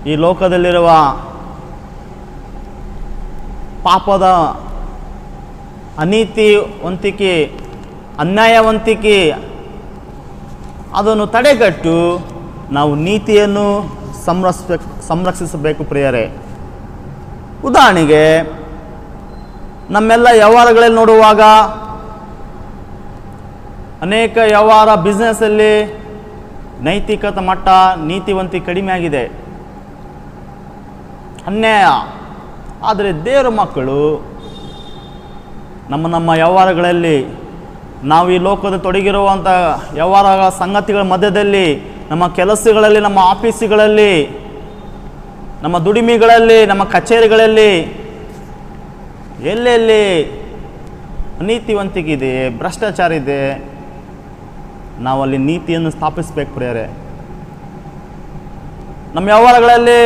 ಈ ಲೋಕದಲ್ಲಿರುವ ಪಾಪದ ಅನೀತಿವಂತಿಕೆ, ಅನ್ಯಾಯವಂತಿಕೆ ಅದನ್ನು ತಡೆಗಟ್ಟು ನಾವು ನೀತಿಯನ್ನು ಸಂರಕ್ಷಿಸಬೇಕು ಪ್ರಿಯರೇ. ಉದಾಹರಣೆಗೆ ನಮ್ಮೆಲ್ಲ ವ್ಯವಹಾರಗಳಲ್ಲಿ ನೋಡುವಾಗ ಅನೇಕ ವ್ಯವಹಾರ ಬಿಸ್ನೆಸ್ಸಲ್ಲಿ ನೈತಿಕತೆ ಮಟ್ಟ, ನೀತಿವಂತಿಕೆ ಕಡಿಮೆ ಆಗಿದೆ, ಅನ್ಯಾಯ. ಆದರೆ ದೇವರ ಮಕ್ಕಳು ನಮ್ಮ ವ್ಯವಹಾರಗಳಲ್ಲಿ ನಾವು ಈ ಲೋಕದ ತೊಡಗಿರುವಂಥ ವ್ಯವಹಾರ ಸಂಗತಿಗಳ ಮಧ್ಯದಲ್ಲಿ, ನಮ್ಮ ಕೆಲಸಗಳಲ್ಲಿ, ನಮ್ಮ ಆಫೀಸುಗಳಲ್ಲಿ, ನಮ್ಮ ದುಡಿಮೆಗಳಲ್ಲಿ, ನಮ್ಮ ಕಚೇರಿಗಳಲ್ಲಿ ಎಲ್ಲೆಲ್ಲಿ ಅನೀತಿವಂತಿಕೆ ಇದೆ, ಭ್ರಷ್ಟಾಚಾರ ಇದೆ, ನಾವಲ್ಲಿ ನೀತಿಯನ್ನು ಸ್ಥಾಪಿಸಬೇಕು ಪ್ರಿಯರೇ. ನಮ್ಮ ವ್ಯವಹಾರಗಳಲ್ಲಿ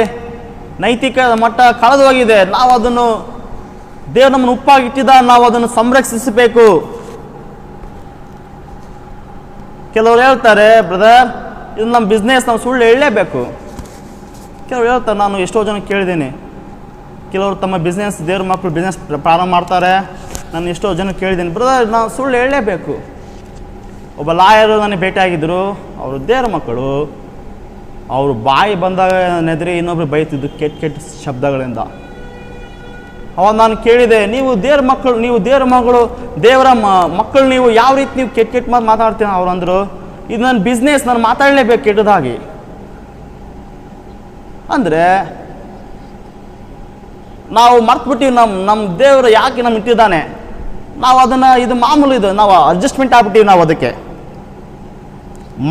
ನೈತಿಕ ಮಟ್ಟ ಕಳೆದು ಹೋಗಿದೆ. ನಾವು ಅದನ್ನು ದೇವರು ನಮ್ಮನ್ನು ಉಪ್ಪಾಗಿಟ್ಟಿದ್ದ, ನಾವು ಅದನ್ನು ಸಂರಕ್ಷಿಸಬೇಕು. ಕೆಲವರು ಹೇಳ್ತಾರೆ, ಬ್ರದರ್ ಇದು ನಮ್ಮ ಬಿಸ್ನೆಸ್, ನಾವು ಸುಳ್ಳು ಹೇಳಲೇಬೇಕು. ಕೆಲವರು ಹೇಳ್ತಾರೆ, ನಾನು ಎಷ್ಟೋ ಜನ ಕೇಳಿದ್ದೀನಿ, ಕೆಲವರು ತಮ್ಮ ಬಿಸ್ನೆಸ್, ದೇವ್ರ ಮಕ್ಕಳು ಬಿಸ್ನೆಸ್ ಪ್ರಾರಂಭ ಮಾಡ್ತಾರೆ. ನಾನು ಎಷ್ಟೋ ಜನ ಕೇಳಿದ್ದೀನಿ, ಬ್ರದರ್ ನಾವು ಸುಳ್ಳು ಹೇಳಲೇಬೇಕು. ಒಬ್ಬ ಲಾಯರು ನನಗೆ ಭೇಟಿಯಾಗಿದ್ದರು, ಅವರು ದೇವ್ರ ಮಕ್ಕಳು. ಅವರು ಬಾಯಿ ಬಂದಾಗ ನೆದರಿ ಇನ್ನೊಬ್ರು ಬೈತಿದ್ದು ಕೆಟ್ಟ ಕೆಟ್ಟ ಶಬ್ದಗಳಿಂದ. ಅವಾಗ ನಾನು ಕೇಳಿದೆ, ನೀವು ದೇವ್ರ ಮಕ್ಕಳು, ನೀವು ದೇವ್ರ ಮಗಳು, ದೇವರ ಮಕ್ಕಳು, ನೀವು ಯಾವ ರೀತಿ ನೀವು ಕೆಟ್ಟ ಕೆಟ್ಟ ಮಾತು ಮಾತಾಡ್ತೀನಿ? ಅವ್ರು ಅಂದರು, ಇದು ನನ್ನ ಬಿಸ್ನೆಸ್, ನಾನು ಮಾತಾಡಲೇಬೇಕು ಕೆಟ್ಟದಾಗಿ. ಅಂದರೆ ನಾವು ಮರ್ತ್ಬಿಟ್ಟಿವಿ ನಮ್ಮ ದೇವರು ಯಾಕೆ ನಮ್ಮ ಇಟ್ಟಿದ್ದಾನೆ. ನಾವು ಅದನ್ನು, ಇದು ಮಾಮೂಲು, ಇದು ನಾವು ಅಡ್ಜಸ್ಟ್ಮೆಂಟ್ ಆಗ್ಬಿಟ್ಟಿವಿ. ನಾವು ಅದಕ್ಕೆ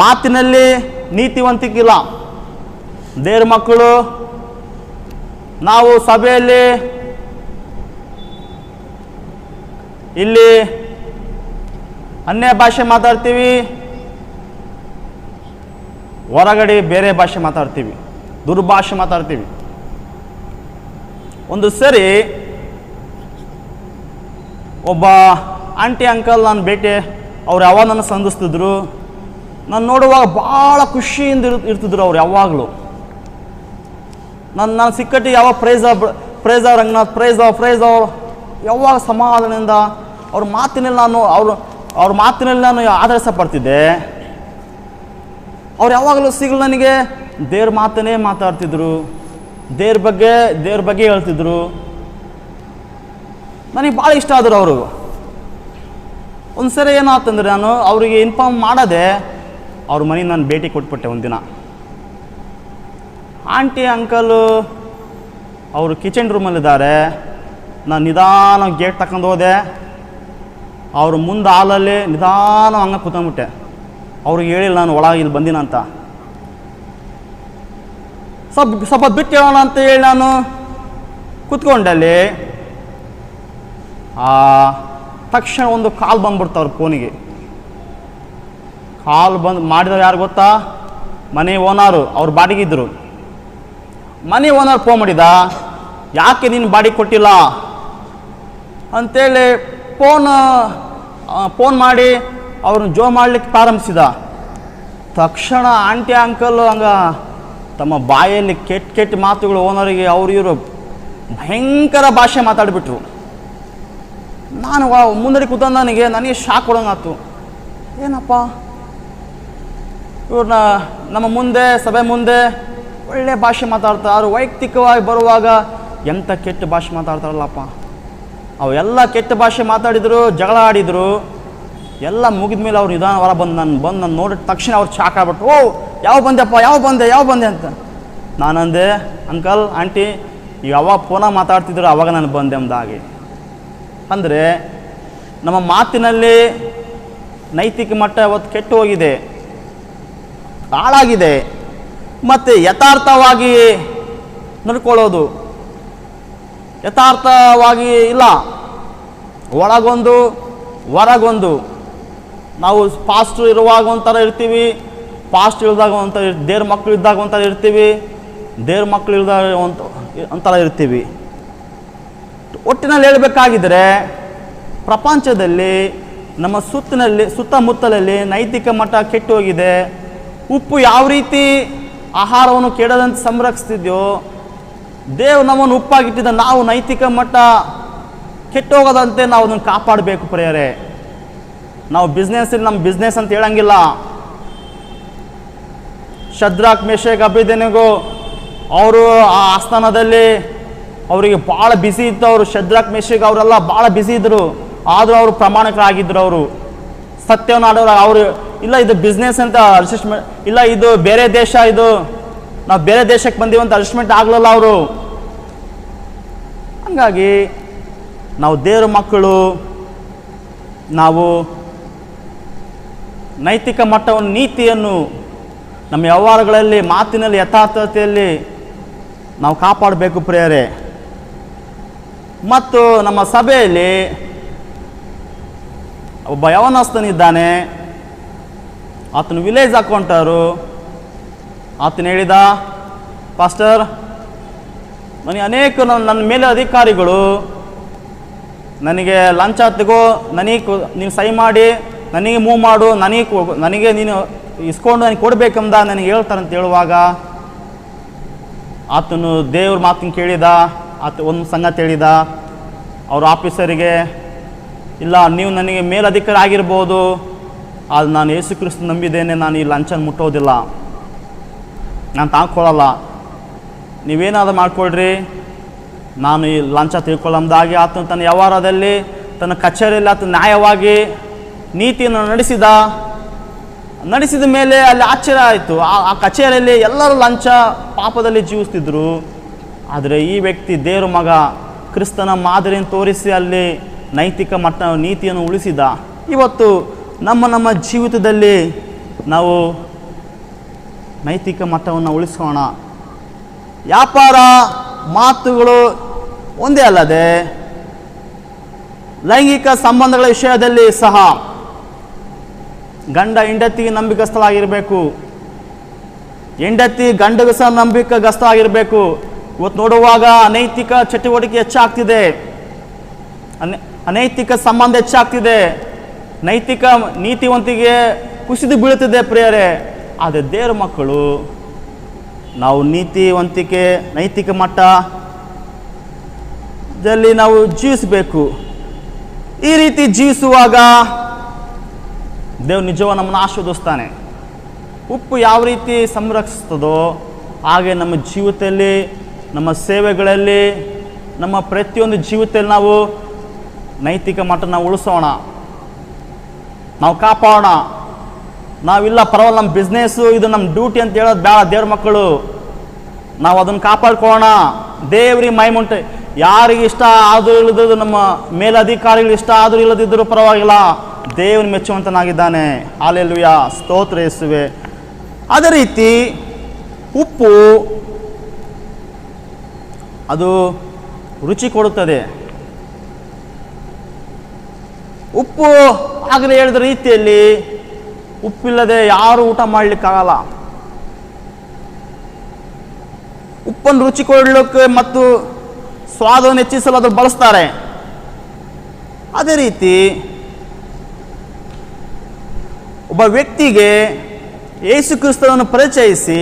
ಮಾತಿನಲ್ಲಿ ನೀತಿವಂತಿಕಿಲ್ಲ. ದೇವ್ರ ಮಕ್ಕಳು ನಾವು ಸಭೆಯಲ್ಲಿ ಇಲ್ಲಿ ಅನ್ಯ ಭಾಷೆ ಮಾತಾಡ್ತೀವಿ, ಹೊರಗಡೆ ಬೇರೆ ಭಾಷೆ ಮಾತಾಡ್ತೀವಿ, ದುರ್ಭಾಷೆ ಮಾತಾಡ್ತೀವಿ. ಒಂದು ಸರಿ ಒಬ್ಬ ಆಂಟಿ ಅಂಕಲ್ ನಾನು ಭೇಟಿ, ಅವ್ರು ಯಾವಾಗ ನನ್ನ ಸಂಧಿಸ್ತಿದ್ರು. ನಾನು ನೋಡುವಾಗ ಭಾಳ ಖುಷಿಯಿಂದ ಇರ್ತಿದ್ರು ಅವ್ರು ಯಾವಾಗಲೂ. ನಾನು ಸಿಕ್ಕಟ್ಟಿಗೆ ಯಾವಾಗ ಪ್ರೈಸ್ ರಂಗನಾಥ್, ಪ್ರೈಸ್ ಯಾವಾಗ ಸಮಾಧಾನದಿಂದ ಅವ್ರ ಮಾತಿನಲ್ಲಿ ಅವ್ರ ಮಾತಿನಲ್ಲಿ ನಾನು ಆದರಿಸಪಡ್ತಿದ್ದೆ. ಅವ್ರು ಯಾವಾಗಲೂ ಸಿಗಲು ನನಗೆ ದೇವ್ರ ಮಾತನ್ನೇ ಮಾತಾಡ್ತಿದ್ರು, ದೇವ್ರ ಬಗ್ಗೆ ಹೇಳ್ತಿದ್ರು. ನನಗೆ ಭಾಳ ಇಷ್ಟ ಆದರು ಅವರು. ಒಂದು ಸರಿ ಏನಾಯ್ತಂದ್ರೆ, ನಾನು ಅವರಿಗೆ ಇನ್ಫಾರ್ಮ್ ಮಾಡದೆ ಅವ್ರ ಮನೆಗೆ ನಾನು ಭೇಟಿ ಕೊಟ್ಬಿಟ್ಟೆ ಒಂದಿನ. ಆಂಟಿ ಅಂಕಲು ಅವರು ಕಿಚನ್ ರೂಮಲ್ಲಿದ್ದಾರೆ. ನಾನು ನಿಧಾನ ಗೇಟ್ ತಗೊಂಡು ಹೋದೆ. ಅವರು ಮುಂದೆ ಹಾಲಲ್ಲಿ ನಿಧಾನ ಹಂಗೆ ಕೂತ್ಕೊಂಡ್ಬಿಟ್ಟೆ. ಅವ್ರಿಗೆ ಹೇಳಿಲ್ಲ ನಾನು ಒಳಗೆ ಇಲ್ಲಿ ಬಂದಿನ ಅಂತ. ಸ್ವಲ್ಪ ಬಿಟ್ಟು ಹೇಳೋಣ ಅಂತ ಹೇಳಿ ನಾನು ಕೂತ್ಕೊಂಡೆ ಅಲ್ಲಿ. ತಕ್ಷಣ ಒಂದು ಕಾಲ್ ಬಂದ್ಬಿಡ್ತು ಅವ್ರ ಫೋನಿಗೆ. ಕಾಲ್ ಮಾಡಿದವ್ರು ಯಾರು ಗೊತ್ತಾ? ಮನೆ ಓನರು, ಅವ್ರ ಬಾಡಿಗಿದ್ರು. ಮನೆ ಓನರ್ ಫೋನ್ ಮಾಡಿದ, ಯಾಕೆ ನೀನು ಬಾಡಿಗೆ ಕೊಟ್ಟಿಲ್ಲ ಅಂತೇಳಿ ಫೋನ್ ಮಾಡಿ ಅವ್ರನ್ನ ಜೋ ಮಾಡಲಿಕ್ಕೆ ಪ್ರಾರಂಭಿಸಿದ. ತಕ್ಷಣ ಆಂಟಿ ಅಂಕಲ್ ತಮ್ಮ ಬಾಯಲ್ಲಿ ಕೆಟ್ಟ ಮಾತುಗಳು ಓನರಿಗೆ ಇವರು ಭಯಂಕರ ಭಾಷೆ ಮಾತಾಡಿಬಿಟ್ರು. ನಾನು ಮುಂದಡಿ ಕೂತ ನನಗೆ ಶಾಕ್ ಕೊಡೋಂಗಾಯ್ತು. ಏನಪ್ಪ ಇವ್ರನ್ನ ನಮ್ಮ ಮುಂದೆ, ಸಭೆ ಮುಂದೆ ಒಳ್ಳೆ ಭಾಷೆ ಮಾತಾಡ್ತಾರೆ, ವೈಯಕ್ತಿಕವಾಗಿ ಬರುವಾಗ ಎಂಥ ಕೆಟ್ಟ ಭಾಷೆ ಮಾತಾಡ್ತಾರಲ್ಲಪ್ಪ. ಅವೆಲ್ಲ ಕೆಟ್ಟ ಭಾಷೆ ಮಾತಾಡಿದರು, ಜಗಳ ಆಡಿದರು. ಎಲ್ಲ ಮುಗಿದ ಮೇಲೆ ಅವ್ರು ನಿಧಾನ ಹೊರ ಬಂದು ನಾನು ನೋಡಿದ ತಕ್ಷಣ ಅವ್ರು ಶಾಕ್ ಆಗ್ಬಿಟ್ರು. ಓ ಯಾವ ಬಂದೆ ಅಂತ. ನಾನಂದೆ, ಅಂಕಲ್ ಆಂಟಿ ಈಗ ಯಾವಾಗ ಫೋನ ಮಾತಾಡ್ತಿದ್ರು ಅವಾಗ ನಾನು ಬಂದೆ ಅಂದಾಗೆ. ಅಂದರೆ ನಮ್ಮ ಮಾತಿನಲ್ಲಿ ನೈತಿಕ ಮಟ್ಟ ಇವತ್ತು ಕೆಟ್ಟು ಹೋಗಿದೆ, ಹಾಳಾಗಿದೆ. ಮತ್ತು ಯಥಾರ್ಥವಾಗಿ ನಡ್ಕೊಳ್ಳೋದು ಯಥಾರ್ಥವಾಗಿ ಇಲ್ಲ. ಒಳಗೊಂದು ಹೊರಗೊಂದು. ನಾವು ಪಾಸ್ಟ್ ಇರುವಾಗ ಒಂಥರ ಇರ್ತೀವಿ, ಪಾಸ್ಟ್ ಇಳಿದಾಗ ಒಂಥರ ದೇವ್ರ ಮಕ್ಕಳು ಇದ್ದಾಗ ಒಂಥರ ಇರ್ತೀವಿ, ದೇವ್ರ ಮಕ್ಕಳು ಇಳಿದಾಗ ಒಂಥರ ಇರ್ತೀವಿ. ಒಟ್ಟಿನಲ್ಲಿ ಹೇಳಬೇಕಾಗಿದ್ದರೆ ಪ್ರಪಂಚದಲ್ಲಿ ನಮ್ಮ ಸುತ್ತಮುತ್ತಲಲ್ಲಿ ನೈತಿಕ ಮಟ್ಟ ಕೆಟ್ಟು ಹೋಗಿದೆ. ಉಪ್ಪು ಯಾವ ರೀತಿ ಆಹಾರವನ್ನು ಕೆಡದಂತೆ ಸಂರಕ್ಷಿಸ್ತಿದ್ಯೋ, ದೇವ್ರು ನಮ್ಮನ್ನು ಉಪ್ಪಾಗಿಟ್ಟಿದ್ದ ನಾವು ನೈತಿಕ ಮಟ್ಟ ಕೆಟ್ಟೋಗದಂತೆ ನಾವು ಅದನ್ನು ಕಾಪಾಡಬೇಕು ಪ್ರಿಯರೇ. ನಾವು ಬಿಸ್ನೆಸ್ಸಲ್ಲಿ ನಮ್ಮ ಬಿಸ್ನೆಸ್ ಅಂತ ಹೇಳಂಗಿಲ್ಲ. ಶದ್ರಾಕ್ ಮೇಷಕ್ ಅಬೇದ್ನೆಗೋ ಅವರು ಆ ಆಸ್ಥಾನದಲ್ಲಿ ಅವರಿಗೆ ಭಾಳ ಬ್ಯುಸಿ ಇತ್ತು. ಅವರು ಶದ್ರಾಕ್ ಮೇಷಕ್ ಅವರೆಲ್ಲ ಭಾಳ ಬ್ಯುಸಿ ಇದ್ದರು, ಆದರೂ ಅವರು ಪ್ರಾಮಾಣಿಕರಾಗಿದ್ದರು. ಅವರು ಸತ್ಯವನ್ನು ಆಡೋರು. ಅವರು ಇಲ್ಲ ಇದು ಬಿಸ್ನೆಸ್ ಅಂತ ಅಡ್ಜಸ್ಟ್ಮೆಂಟ್ ಇಲ್ಲ, ಇದು ಬೇರೆ ದೇಶ, ಇದು ನಾವು ಬೇರೆ ದೇಶಕ್ಕೆ ಬಂದೀವಂತ ಅಡ್ಜಸ್ಟ್ಮೆಂಟ್ ಆಗಲಿಲ್ಲ ಅವರು. ಹಂಗಾಗಿ ನಾವು ದೇವರ ಮಕ್ಕಳು, ನಾವು ನೈತಿಕ ಮಟ್ಟವನ್ನು, ನೀತಿಯನ್ನು ನಮ್ಮ ವ್ಯವಹಾರಗಳಲ್ಲಿ, ಮಾತಿನಲ್ಲಿ, ಯಥಾರ್ಥತೆಯಲ್ಲಿ ನಾವು ಕಾಪಾಡಬೇಕು ಪ್ರಿಯರೇ. ಮತ್ತು ನಮ್ಮ ಸಭೆಯಲ್ಲಿ ಒಬ್ಬ ಯವನಸ್ಥನಿದ್ದಾನೆ, ಆತನು ವಿಲೇಜ್ ಅಕೌಂಟರು. ಆತನು ಹೇಳಿದ, ಪಾಸ್ಟರ್, ನನಗೆ ಅನೇಕ ನನ್ನ ಮೇಲೆ ಅಧಿಕಾರಿಗಳು ನನಗೆ ಲಂಚ ತಗೋ, ನೀನು ಸಹಿ ಮಾಡಿ ನನಗೆ ಮೂವ್ ಮಾಡು, ನನಗೆ ನೀನು ಇಸ್ಕೊಂಡು ನನಗೆ ಕೊಡಬೇಕೆಂದ ನನಗೆ ಹೇಳ್ತಾರಂತ ಹೇಳುವಾಗ ಆತನು ದೇವ್ರ ಮಾತನ್ನು ಕೇಳಿದ. ಒಂದು ಸಂಗತಿ ಹೇಳಿದ ಅವ್ರ ಆಫೀಸರಿಗೆ, ಇಲ್ಲ ನೀವು ನನಗೆ ಮೇಲಧಿಕಾರಿ ಆಗಿರ್ಬೋದು, ಅದು ನಾನು ಯೇಸು ಕ್ರಿಸ್ತ ನಂಬಿದ್ದೇನೆ, ನಾನು ಈ ಲಂಚನ ಮುಟ್ಟೋದಿಲ್ಲ, ನಾನು ತಾಳ್ಕೊಳ್ಳಲ್ಲ, ನೀವೇನಾದರೂ ಮಾಡ್ಕೊಳ್ರಿ, ನಾನು ಈ ಲಂಚ ತಿಳ್ಕೊಳ್ಳೋದಾಗಿ ಆತನು ತನ್ನ ವ್ಯವಹಾರದಲ್ಲಿ ತನ್ನ ಕಚೇರಿಯಲ್ಲಿ ಆತ ನ್ಯಾಯವಾಗಿ ನೀತಿಯನ್ನು ನಡೆಸಿದ ಮೇಲೆ ಅಲ್ಲಿ ಆಶ್ಚರ್ಯ ಆಯಿತು. ಆ ಕಚೇರಿಯಲ್ಲಿ ಎಲ್ಲರೂ ಲಂಚ ಪಾಪದಲ್ಲಿ ಜೀವಿಸ್ತಿದ್ರು. ಆದರೆ ಈ ವ್ಯಕ್ತಿ ದೇವರ ಮಗ ಕ್ರಿಸ್ತನ ಮಾದರಿಯನ್ನು ತೋರಿಸಿ ಅಲ್ಲಿ ನೈತಿಕ ಮಟ್ಟ ನೀತಿಯನ್ನು ಉಳಿಸಿದ. ಇವತ್ತು ನಮ್ಮ ಜೀವಿತದಲ್ಲಿ ನಾವು ನೈತಿಕ ಮಟ್ಟವನ್ನು ಉಳಿಸೋಣ. ವ್ಯಾಪಾರ ಮಾತುಗಳು ಒಂದೇ ಅಲ್ಲದೆ ಲೈಂಗಿಕ ಸಂಬಂಧಗಳ ವಿಷಯದಲ್ಲಿ ಸಹ ಗಂಡ ಹೆಂಡತಿಗೆ ನಂಬಿಕಸ್ಥಳಾಗಿರಬೇಕು, ಹೆಂಡತಿ ಗಂಡಗೂ ಸಹ ನಂಬಿಕಸ್ಥಳಾಗಿರಬೇಕು. ಇವತ್ತು ನೋಡುವಾಗ ಅನೈತಿಕ ಚಟುವಟಿಕೆ ಹೆಚ್ಚಾಗ್ತಿದೆ, ಅನೈತಿಕ ಸಂಬಂಧ ಹೆಚ್ಚಾಗ್ತಿದೆ, ನೈತಿಕ ನೀತಿವಂತಿಗೆ ಕುಸಿದು ಬೀಳುತ್ತಿದೆ ಪ್ರಿಯರೇ. ಆದರೆ ದೇವರ ಮಕ್ಕಳು ನಾವು ನೀತಿವಂತಿಕೆ ನೈತಿಕ ಮಟ್ಟದಲ್ಲಿ ನಾವು ಜೀವಿಸಬೇಕು. ಈ ರೀತಿ ಜೀವಿಸುವಾಗ ದೇವರು ನಿಜವಾಗಿ ನಮ್ಮನ್ನು ಆಶೀರ್ವದಿಸ್ತಾನೆ. ಉಪ್ಪು ಯಾವ ರೀತಿ ಸಂರಕ್ಷಿಸ್ತದೋ ಹಾಗೆ ನಮ್ಮ ಜೀವಿತದಲ್ಲಿ, ನಮ್ಮ ಸೇವೆಗಳಲ್ಲಿ, ನಮ್ಮ ಪ್ರತಿಯೊಂದು ಜೀವಿತದಲ್ಲಿ ನಾವು ನೈತಿಕ ಮಟ್ಟ ನಾವು ಉಳಿಸೋಣ, ನಾವು ಕಾಪಾಡೋಣ. ನಾವಿಲ್ಲ ಪರವಾಗಿಲ್ಲ, ನಮ್ಮ ಬಿಸ್ನೆಸ್ಸು ಇದು ನಮ್ಮ ಡ್ಯೂಟಿ ಅಂತ ಹೇಳೋದು ಬೇಡ. ದೇವ್ರ ಮಕ್ಕಳು ನಾವು ಅದನ್ನು ಕಾಪಾಡ್ಕೊಳ್ಳೋಣ. ದೇವ್ರಿಗೆ ಮೈಮುಂಟೆ, ಯಾರಿಗೆ ಇಷ್ಟ ಆದರೂ ಇಲ್ಲದಿದ್ದು, ನಮ್ಮ ಮೇಲಧಿಕಾರಿಗಳು ಇಷ್ಟ ಆದರೂ ಇಲ್ಲದಿದ್ದರೂ ಪರವಾಗಿಲ್ಲ, ದೇವನ ಮೆಚ್ಚುವಂತನಾಗಿದ್ದಾನೆ. ಹಾಲೆಲೂಯ, ಸ್ತೋತ್ರ ಯೇಸುವೆ. ಅದೇ ರೀತಿ ಉಪ್ಪು ಅದು ರುಚಿ ಕೊಡುತ್ತದೆ. ಉಪ್ಪು ಆಗಲೇ ಹೇಳಿದ ರೀತಿಯಲ್ಲಿ ಉಪ್ಪಿಲ್ಲದೆ ಯಾರು ಊಟ ಮಾಡಲಿಕ್ಕಾಗಲ್ಲ. ಉಪ್ಪನ್ನು ರುಚಿ ಕೊಡಲಿಕ್ಕೆ ಮತ್ತು ಸ್ವಾದವನ್ನು ಹೆಚ್ಚಿಸಲು ಅದನ್ನು ಬಳಸ್ತಾರೆ. ಅದೇ ರೀತಿ ಒಬ್ಬ ವ್ಯಕ್ತಿಗೆ ಯೇಸು ಕ್ರಿಸ್ತನನ್ನು ಪರಿಚಯಿಸಿ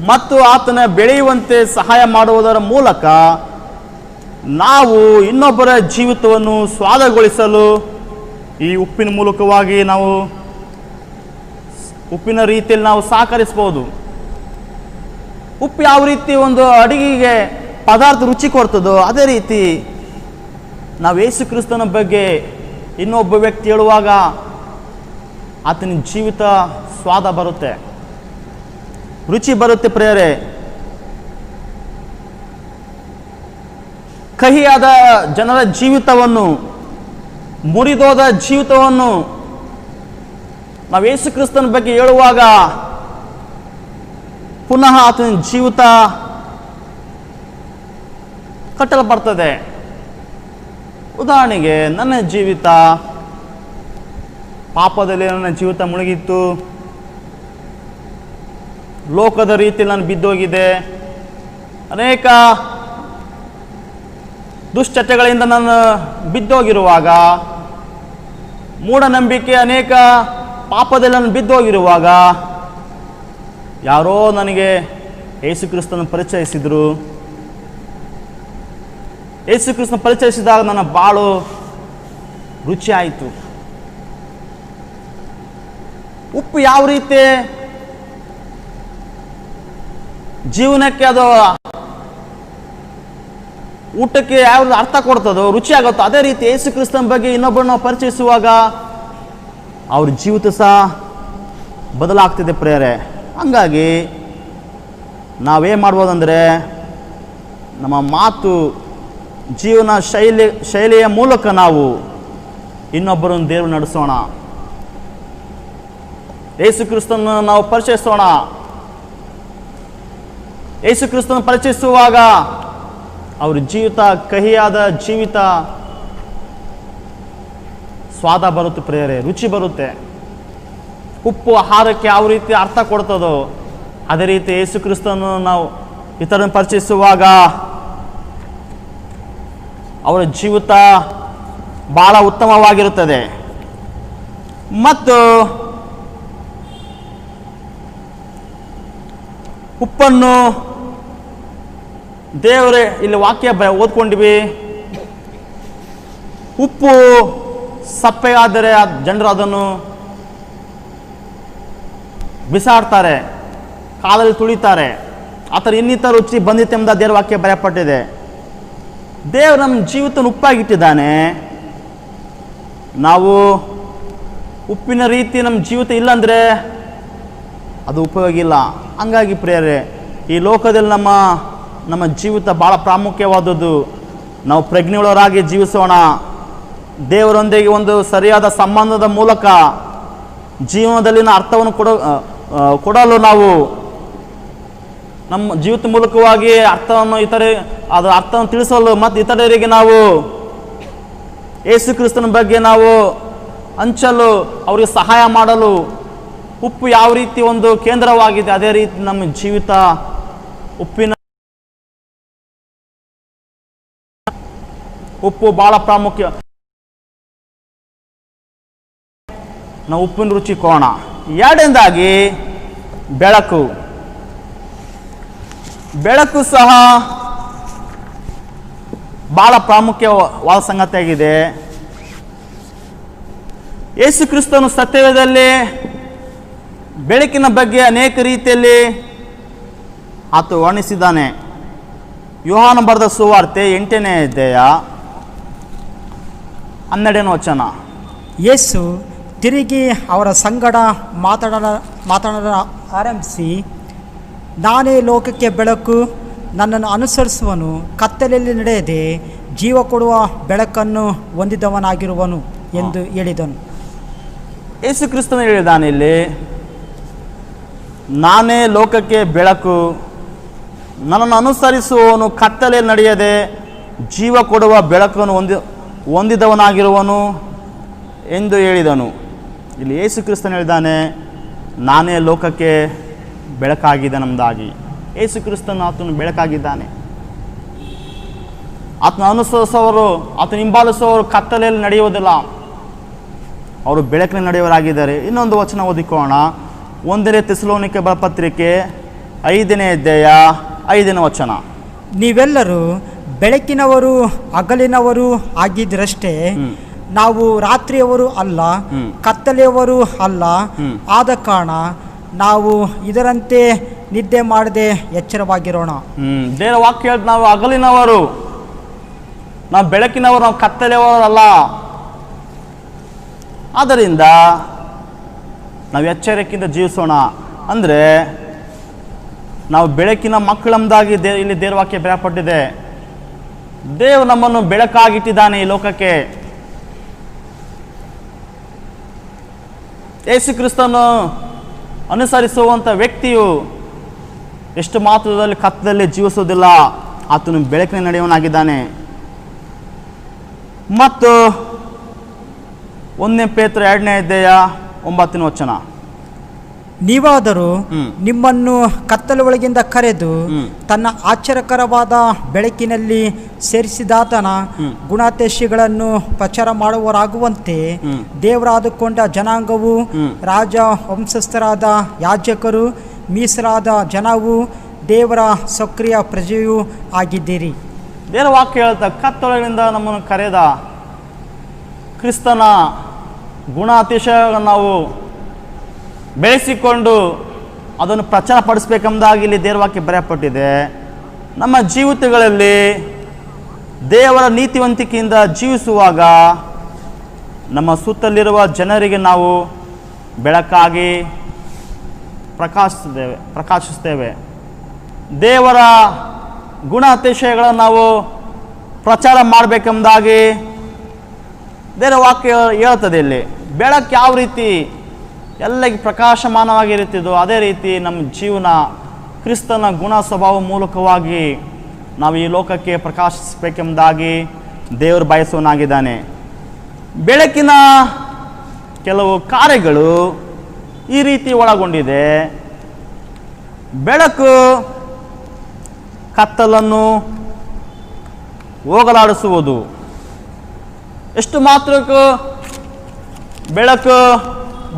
ಮತ್ತು ಆತನ ಬೆಳೆಯುವಂತೆ ಸಹಾಯ ಮಾಡುವುದರ ಮೂಲಕ ನಾವು ಇನ್ನೊಬ್ಬರ ಜೀವಿತವನ್ನು ಸ್ವಾದಗೊಳಿಸಲು ಈ ಉಪ್ಪಿನ ಮೂಲಕವಾಗಿ ನಾವು ಉಪ್ಪಿನ ರೀತಿಯಲ್ಲಿ ನಾವು ಸಹಕರಿಸ್ಬೋದು. ಉಪ್ಪು ಯಾವ ರೀತಿ ಒಂದು ಅಡಿಗೆಗೆ ಪದಾರ್ಥ ರುಚಿ ಕೊಡ್ತದೋ ಅದೇ ರೀತಿ ನಾವು ಯೇಸು ಕ್ರಿಸ್ತನ ಬಗ್ಗೆ ಇನ್ನೊಬ್ಬ ವ್ಯಕ್ತಿ ಹೇಳುವಾಗ ಆತನ ಜೀವಿತ ಸ್ವಾದ ಬರುತ್ತೆ, ರುಚಿ ಬರುತ್ತೆ ಪ್ರಿಯರೇ. ಕಹಿಯಾದ ಜನರ ಜೀವಿತವನ್ನು, ಮುರಿದೋದ ಜೀವಿತವನ್ನು ನಾವು ಯೇಸು ಕ್ರಿಸ್ತನ ಬಗ್ಗೆ ಹೇಳುವಾಗ ಪುನಃ ಆತನ ಜೀವಿತ ಕಟ್ಟಲ್ಪಡ್ತದೆ. ಉದಾಹರಣೆಗೆ ನನ್ನ ಜೀವಿತ ಪಾಪದಲ್ಲಿ ನನ್ನ ಜೀವಿತ ಮುಳುಗಿತ್ತು, ಲೋಕದ ರೀತಿಯಲ್ಲಿ ನಾನು ಬಿದ್ದೋಗಿದೆ, ಅನೇಕ ದುಶ್ಚಟಗಳಿಂದ ನಾನು ಬಿದ್ದೋಗಿರುವಾಗ, ಮೂಢನಂಬಿಕೆ ಅನೇಕ ಪಾಪದಲ್ಲಿ ನಾನು ಬಿದ್ದೋಗಿರುವಾಗ ಯಾರೋ ನನಗೆ ಯೇಸು ಕ್ರಿಸ್ತನ ಪರಿಚಯಿಸಿದರು. ಯೇಸು ಕ್ರಿಸ್ತನ ಪರಿಚಯಿಸಿದಾಗ ನನ್ನ ಬಾಳು ರುಚಿ ಆಯಿತು. ಉಪ್ಪು ಯಾವ ರೀತಿ ಜೀವನಕ್ಕೆ ಅದು ಊಟಕ್ಕೆ ಯಾವ ಅರ್ಥ ಕೊಡ್ತದೋ, ರುಚಿ ಆಗುತ್ತೋ, ಅದೇ ರೀತಿ ಯೇಸು ಕ್ರಿಸ್ತನ ಬಗ್ಗೆ ಇನ್ನೊಬ್ಬರನ್ನ ಪರಿಚಯಿಸುವಾಗ ಅವ್ರ ಜೀವಿತ ಸಹ ಬದಲಾಗ್ತಿದೆ ಪ್ರೇರೆ. ಹಂಗಾಗಿ ನಾವೇನು ಮಾಡ್ಬೋದಂದರೆ ನಮ್ಮ ಮಾತು, ಜೀವನ ಶೈಲಿಯ ಮೂಲಕ ನಾವು ಇನ್ನೊಬ್ಬರನ್ನು ದೇವರು ನಡೆಸೋಣ. ಯೇಸು ಕ್ರಿಸ್ತನ ನಾವು ಪರಿಚಯಿಸೋಣ. ಯೇಸು ಕ್ರಿಸ್ತನ ಪರಿಚಯಿಸುವಾಗ ಅವ್ರ ಜೀವಿತ, ಕಹಿಯಾದ ಜೀವಿತ ಸ್ವಾದ ಬರುತ್ತೆ ಪ್ರಿಯರೇ, ರುಚಿ ಬರುತ್ತೆ. ಉಪ್ಪು ಆಹಾರಕ್ಕೆ ಯಾವ ರೀತಿ ಅರ್ಥ ಕೊಡ್ತದೋ ಅದೇ ರೀತಿ ಯೇಸು ಕ್ರಿಸ್ತನನ್ನು ನಾವು ಇತರರನ್ನು ಪರಿಚಯಿಸುವಾಗ ಅವರ ಜೀವಿತ ಬಹಳ ಉತ್ತಮವಾಗಿರುತ್ತದೆ. ಮತ್ತು ಉಪ್ಪನ್ನು ದೇವರೇ ಇಲ್ಲಿ ವಾಕ್ಯ ಓದ್ಕೊಂಡಿವಿ, ಉಪ್ಪು ಸಪ್ಪೆಯಾದರೆ ಜನರು ಅದನ್ನು ಬಿಸಾಡ್ತಾರೆ, ಕಾಲಲ್ಲಿ ತುಳಿತಾರೆ. ಆ ಥರ ಇನ್ನಿತರ ರುಚಿ ಬಂದಿತ್ತೆಂಬ ದೇವರ ವಾಕ್ಯ ಬರೆಯಲ್ಪಟ್ಟಿದೆ. ದೇವರು ನಮ್ಮ ಜೀವಿತ ಉಪ್ಪಾಗಿಟ್ಟಿದ್ದಾನೆ. ನಾವು ಉಪ್ಪಿನ ರೀತಿ ನಮ್ಮ ಜೀವಿತ ಇಲ್ಲಾಂದರೆ ಅದು ಉಪಯೋಗ ಇಲ್ಲ. ಹಂಗಾಗಿ ಪ್ರಿಯರೇ, ಈ ಲೋಕದಲ್ಲಿ ನಮ್ಮ ಜೀವಿತ ಭಾಳ ಪ್ರಾಮುಖ್ಯವಾದದ್ದು. ನಾವು ಪ್ರಜ್ಞೆಯುಳ್ಳವರಾಗಿ ಜೀವಿಸೋಣ. ದೇವರೊಂದಿಗೆ ಒಂದು ಸರಿಯಾದ ಸಂಬಂಧದ ಮೂಲಕ ಜೀವನದಲ್ಲಿನ ಅರ್ಥವನ್ನು ಕೊಡಲು ನಾವು ನಮ್ಮ ಜೀವಿತ ಮೂಲಕವಾಗಿ ಅರ್ಥವನ್ನು ಅದರ ಅರ್ಥವನ್ನು ತಿಳಿಸಲು ಮತ್ತು ಇತರರಿಗೆ ನಾವು ಯೇಸು ಕ್ರಿಸ್ತನ ಬಗ್ಗೆ ನಾವು ಹಂಚಲು, ಅವರಿಗೆ ಸಹಾಯ ಮಾಡಲು ಉಪ್ಪು ಯಾವ ರೀತಿ ಒಂದು ಕೇಂದ್ರವಾಗಿದೆ, ಅದೇ ರೀತಿ ನಮ್ಮ ಜೀವಿತ ಉಪ್ಪು ಬಹಳ ಪ್ರಾಮುಖ್ಯ. ನಾವು ಉಪ್ಪಿನ ರುಚಿ ಕೋಣ. ಎರಡನೇದಾಗಿ ಬೆಳಕು ಸಹ ಬಹಳ ಪ್ರಾಮುಖ್ಯವಾದ ಸಂಗತಿಯಾಗಿದೆ. ಯೇಸು ಕ್ರಿಸ್ತನು ಸತ್ಯವೇದದಲ್ಲಿ ಬೆಳಕಿನ ಬಗ್ಗೆ ಅನೇಕ ರೀತಿಯಲ್ಲಿ ಆತ ವರ್ಣಿಸಿದ್ದಾನೆ. ಯೋಹಾನ ಬರೆದ ಸುವಾರ್ತೆ 8ನೇ ಅಧ್ಯಾಯ 12ನೇ ವಚನ. ಯೇಸು ತಿರುಗಿ ಅವರ ಸಂಗಡ ಮಾತನಾಡ ಆರಂಭಿಸಿ, ನಾನೇ ಲೋಕಕ್ಕೆ ಬೆಳಕು, ನನ್ನನ್ನು ಅನುಸರಿಸುವನು ಕತ್ತಲೆಯಲ್ಲಿ ನಡೆಯದೆ ಜೀವ ಕೊಡುವ ಬೆಳಕನ್ನು ಹೊಂದಿದವನಾಗಿರುವನು ಎಂದು ಹೇಳಿದನು. ಯೇಸು ಕ್ರಿಸ್ತನು ಹೇಳಿದ್ದಾನೆ ಇಲ್ಲಿ, ನಾನೇ ಲೋಕಕ್ಕೆ ಬೆಳಕು, ನನ್ನನ್ನು ಅನುಸರಿಸುವವನು ಕತ್ತಲೆಯಲ್ಲಿ ನಡೆಯದೆ ಜೀವ ಕೊಡುವ ಬೆಳಕನ್ನು ಹೊಂದಿದವನಾಗಿರುವನು ಎಂದು ಹೇಳಿದನು. ಇಲ್ಲಿ ಯೇಸು ಕ್ರಿಸ್ತನು ಹೇಳಿದ್ದಾನೆ, ನಾನೇ ಲೋಕಕ್ಕೆ ಬೆಳಕಾಗಿದೆ ನಮ್ಮದಾಗಿ. ಯೇಸು ಕ್ರಿಸ್ತನು ಆತನು ಬೆಳಕಾಗಿದ್ದಾನೆ. ಆತನ ಅನುಸರಿಸುವವರು, ಆತನ ಹಿಂಬಾಲಿಸುವವರು ಕತ್ತಲೆಯಲ್ಲಿ ನಡೆಯುವುದಿಲ್ಲ, ಅವರು ಬೆಳಕಿನ ನಡೆಯುವರಾಗಿದ್ದಾರೆ. ಇನ್ನೊಂದು ವಚನ ಓದಿಕೊಳ್ಳೋಣ. 1ನೇ ಥೆಸಲೋನಿಕೆ ಪತ್ರಿಕೆ 5ನೇ ಅಧ್ಯಾಯ 5ನೇ ವಚನ. ನೀವೆಲ್ಲರೂ ಬೆಳಕಿನವರು ಹಗಲಿನವರು ಆಗಿದ್ರಷ್ಟೇ, ನಾವು ರಾತ್ರಿಯವರು ಅಲ್ಲ, ಕತ್ತಲೆಯವರು ಅಲ್ಲ. ಆದ ಕಾರಣ ನಾವು ಇದರಂತೆ ನಿದ್ದೆ ಮಾಡದೆ ಎಚ್ಚರವಾಗಿರೋಣ. ದೇವರ ವಾಕ್ಯ ನಾವು ಹಗಲಿನವರು, ನಾವು ಬೆಳಕಿನವರು, ನಾವು ಕತ್ತಲೆಯವರು ಅಲ್ಲ. ಆದ್ದರಿಂದ ನಾವು ಎಚ್ಚರಿಕೆಯಿಂದ ಜೀವಿಸೋಣ. ಅಂದರೆ ನಾವು ಬೆಳಕಿನ ಮಕ್ಕಳಂದಾಗಿ ಇಲ್ಲಿ ದೇವರ ವಾಕ್ಯ ಬರೆಯಲ್ಪಟ್ಟಿದೆ. ದೇವರು ನಮ್ಮನ್ನು ಬೆಳಕಾಗಿಟ್ಟಿದ್ದಾನೆ ಈ ಲೋಕಕ್ಕೆ. ಯೇಸು ಕ್ರಿಸ್ತನು ಅನುಸರಿಸುವಂಥ ವ್ಯಕ್ತಿಯು ಎಷ್ಟು ಮಾತ್ರದಲ್ಲಿ ಕತ್ತದಲ್ಲಿ ಜೀವಿಸುವುದಿಲ್ಲ, ಆತನು ಬೆಳಕಿನ ನಡೆಯುವನಾಗಿದ್ದಾನೆ. ಮತ್ತು 1ನೇ ಪೇತ್ರ 2ನೇ ಅಧ್ಯಾಯ 9ನೇ ವಚನ. ನೀವಾದರೂ ನಿಮ್ಮನ್ನು ಕತ್ತಲ ಒಳಗಿಂದ ಕರೆದು ತನ್ನ ಆಶ್ಚರ್ಯಕರವಾದ ಬೆಳಕಿನಲ್ಲಿ ಸೇರಿಸಿದಾತನ ಗುಣಾತಿಶಯಗಳನ್ನು ಪ್ರಚಾರ ಮಾಡುವವರಾಗುವಂತೆ ದೇವರಾದುಕೊಂಡ ಜನಾಂಗವು, ರಾಜ ವಂಶಸ್ಥರಾದ ಯಾಜಕರು, ಮೀಸಲಾದ ಜನವು, ದೇವರ ಸಕ್ರಿಯ ಪ್ರಜೆಯೂ ಆಗಿದ್ದೀರಿ. ದೇವರ ವಾಕ್ಯ ಹೇಳ್ತಾ, ಕತ್ತಲಿನಿಂದ ನಮ್ಮನ್ನು ಕರೆದ ಕ್ರಿಸ್ತನ ಗುಣಾತಿಶಯ ನಾವು ಬೆಳೆಸಿಕೊಂಡು ಅದನ್ನು ಪ್ರಚಾರ ಪಡಿಸಬೇಕೆಂಬುದಾಗಿ ಇಲ್ಲಿ ದೇವರ ವಾಕ್ಯ ಬರೆಯಲ್ಪಟ್ಟಿದೆ. ನಮ್ಮ ಜೀವಿತಗಳಲ್ಲಿ ದೇವರ ನೀತಿವಂತಿಕೆಯಿಂದ ಜೀವಿಸುವಾಗ ನಮ್ಮ ಸುತ್ತಲಿರುವ ಜನರಿಗೆ ನಾವು ಬೆಳಕಾಗಿ ಪ್ರಕಾಶಿಸ್ತೇವೆ. ದೇವರ ಗುಣ ಅತಿಶಯಗಳನ್ನು ನಾವು ಪ್ರಚಾರ ಮಾಡಬೇಕೆಂಬುದಾಗಿ ದೇವರ ವಾಕ್ಯ ಹೇಳ್ತದೆ. ಇಲ್ಲಿ ಬೆಳಕು ಯಾವ ರೀತಿ ಎಲ್ಲರಿಗೆ ಪ್ರಕಾಶಮಾನವಾಗಿರುತ್ತಿದ್ದೋ ಅದೇ ರೀತಿ ನಮ್ಮ ಜೀವನ ಕ್ರಿಸ್ತನ ಗುಣ ಸ್ವಭಾವ ಮೂಲಕವಾಗಿ ನಾವು ಈ ಲೋಕಕ್ಕೆ ಪ್ರಕಾಶಿಸಬೇಕೆಂಬುದಾಗಿ ದೇವರು ಬಯಸುವನಾಗಿದ್ದಾನೆ. ಬೆಳಕಿನ ಕೆಲವು ಕಾರ್ಯಗಳು ಈ ರೀತಿ ಒಳಗೊಂಡಿದೆ. ಬೆಳಕು ಕತ್ತಲನ್ನು ಹೋಗಲಾಡಿಸುವುದು. ಎಷ್ಟು ಮಾತ್ರಕ್ಕೂ ಬೆಳಕು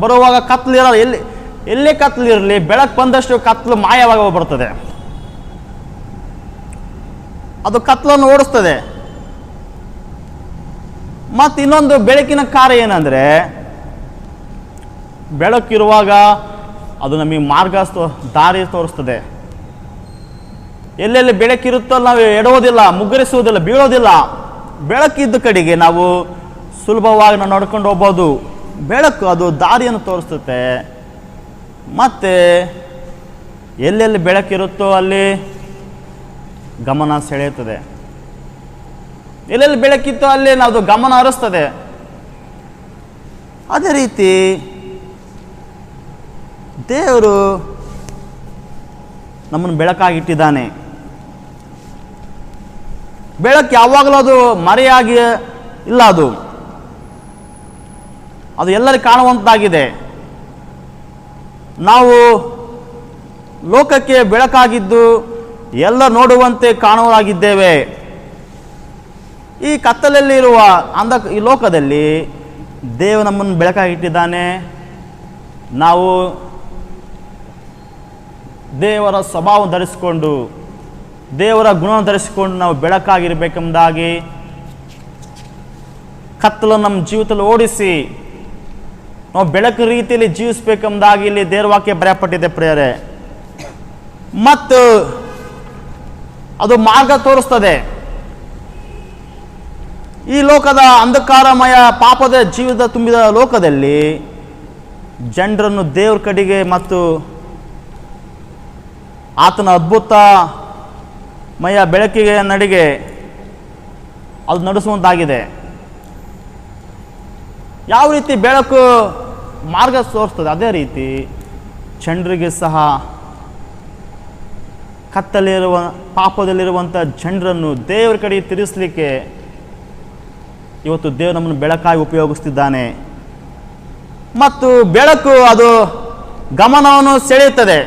ಬರುವಾಗ ಕತ್ತಲಿರಲ್ಲ. ಎಲ್ಲೇ ಕತ್ತಲಿರಲಿ, ಬೆಳಕು ಬಂದಷ್ಟು ಕತ್ತಲು ಮಾಯವಾಗಿ ಬರ್ತದೆ. ಅದು ಕತ್ತಲನ್ನು ಓಡಿಸ್ತದೆ. ಮತ್ತು ಇನ್ನೊಂದು ಬೆಳಕಿನ ಕಾರ್ಯ ಏನಂದರೆ, ಬೆಳಕಿರುವಾಗ ಅದು ನಮಗೆ ದಾರಿ ತೋರಿಸ್ತದೆ. ಎಲ್ಲೆಲ್ಲಿ ಬೆಳಕಿರುತ್ತೋ ನಾವು ಎಡೋದಿಲ್ಲ, ಮುಗ್ಗರಿಸುವುದಿಲ್ಲ, ಬೀಳೋದಿಲ್ಲ. ಬೆಳಕಿದ್ದ ಕಡೆಗೆ ನಾವು ಸುಲಭವಾಗಿ ನಾವು ನಡ್ಕೊಂಡು ಹೋಗ್ಬೋದು. ಬೆಳಕು ಅದು ದಾರಿಯನ್ನು ತೋರಿಸುತ್ತೆ. ಮತ್ತು ಎಲ್ಲೆಲ್ಲಿ ಬೆಳಕಿರುತ್ತೋ ಅಲ್ಲಿ ಗಮನ ಸೆಳೆಯುತ್ತದೆ. ಎಲ್ಲೆಲ್ಲಿ ಬೆಳಕಿತ್ತೋ ಅಲ್ಲಿ ನಾವು ಗಮನ ಹರಿಸ್ತದೆ. ಅದೇ ರೀತಿ ದೇವರು ನಮ್ಮನ್ನು ಬೆಳಕಾಗಿಟ್ಟಿದ್ದಾನೆ. ಬೆಳಕು ಯಾವಾಗಲೂ ಅದು ಮರೆಯಾಗಿ ಇಲ್ಲ, ಅದು ಎಲ್ಲರಿಗೂ ಕಾಣುವಂತಾಗಿದೆ. ನಾವು ಲೋಕಕ್ಕೆ ಬೆಳಕಾಗಿದ್ದು ಎಲ್ಲ ನೋಡುವಂತೆ ಕಾಣುವರಾಗಿದ್ದೇವೆ. ಈ ಕತ್ತಲಲ್ಲಿರುವ ಈ ಲೋಕದಲ್ಲಿ ದೇವರು ನಮ್ಮನ್ನು ಬೆಳಕಾಗಿಟ್ಟಿದ್ದಾನೆ. ನಾವು ದೇವರ ಸ್ವಭಾವವನ್ನು ಧರಿಸಿಕೊಂಡು, ದೇವರ ಗುಣವನ್ನು ಧರಿಸಿಕೊಂಡು ನಾವು ಬೆಳಕಾಗಿರಬೇಕೆಂಬುದಾಗಿ ಕತ್ತಲನ್ನು ನಮ್ಮ ಜೀವಿತದಲ್ಲಿ ಓಡಿಸಿ ನಾವು ಬೆಳಕು ರೀತಿಯಲ್ಲಿ ಜೀವಿಸಬೇಕೆಂಬುದಾಗಿ ಇಲ್ಲಿ ದೇವರ ವಾಕ್ಯ ಬರೆಯಲ್ಪಟ್ಟಿದೆ ಪ್ರಿಯರೇ. ಮತ್ತು ಅದು ಮಾರ್ಗ ತೋರಿಸ್ತದೆ. ಈ ಲೋಕದ ಅಂಧಕಾರಮಯ ಪಾಪದ ಜೀವಿತ ತುಂಬಿದ ಲೋಕದಲ್ಲಿ ಜನರನ್ನು ದೇವರ ಕಡೆಗೆ ಮತ್ತು ಆತನ ಅದ್ಭುತಮಯ ಬೆಳಕಿಗೆ ನಡಿಗೆ ಅದು ನಡೆಸುವಂತಾಗಿದೆ. ಯಾವ ರೀತಿ ಬೆಳಕು ಮಾರ್ಗ ತೋರಿಸ್ತದೆ, ಅದೇ ರೀತಿ ಜನರಿಗೆ ಸಹ ಕತ್ತಲಿರುವ ಪಾಪದಲ್ಲಿರುವಂಥ ಜನರನ್ನು ದೇವರ ಕಡೆಗೆ ತಿರುಗಿಸಲಿಕ್ಕೆ ಇವತ್ತು ದೇವರು ನಮ್ಮನ್ನು ಬೆಳಕಾಗಿ ಉಪಯೋಗಿಸ್ತಿದ್ದಾನೆ. ಮತ್ತು ಬೆಳಕು ಅದು ಗಮನವನ್ನು ಸೆಳೆಯುತ್ತದೆ.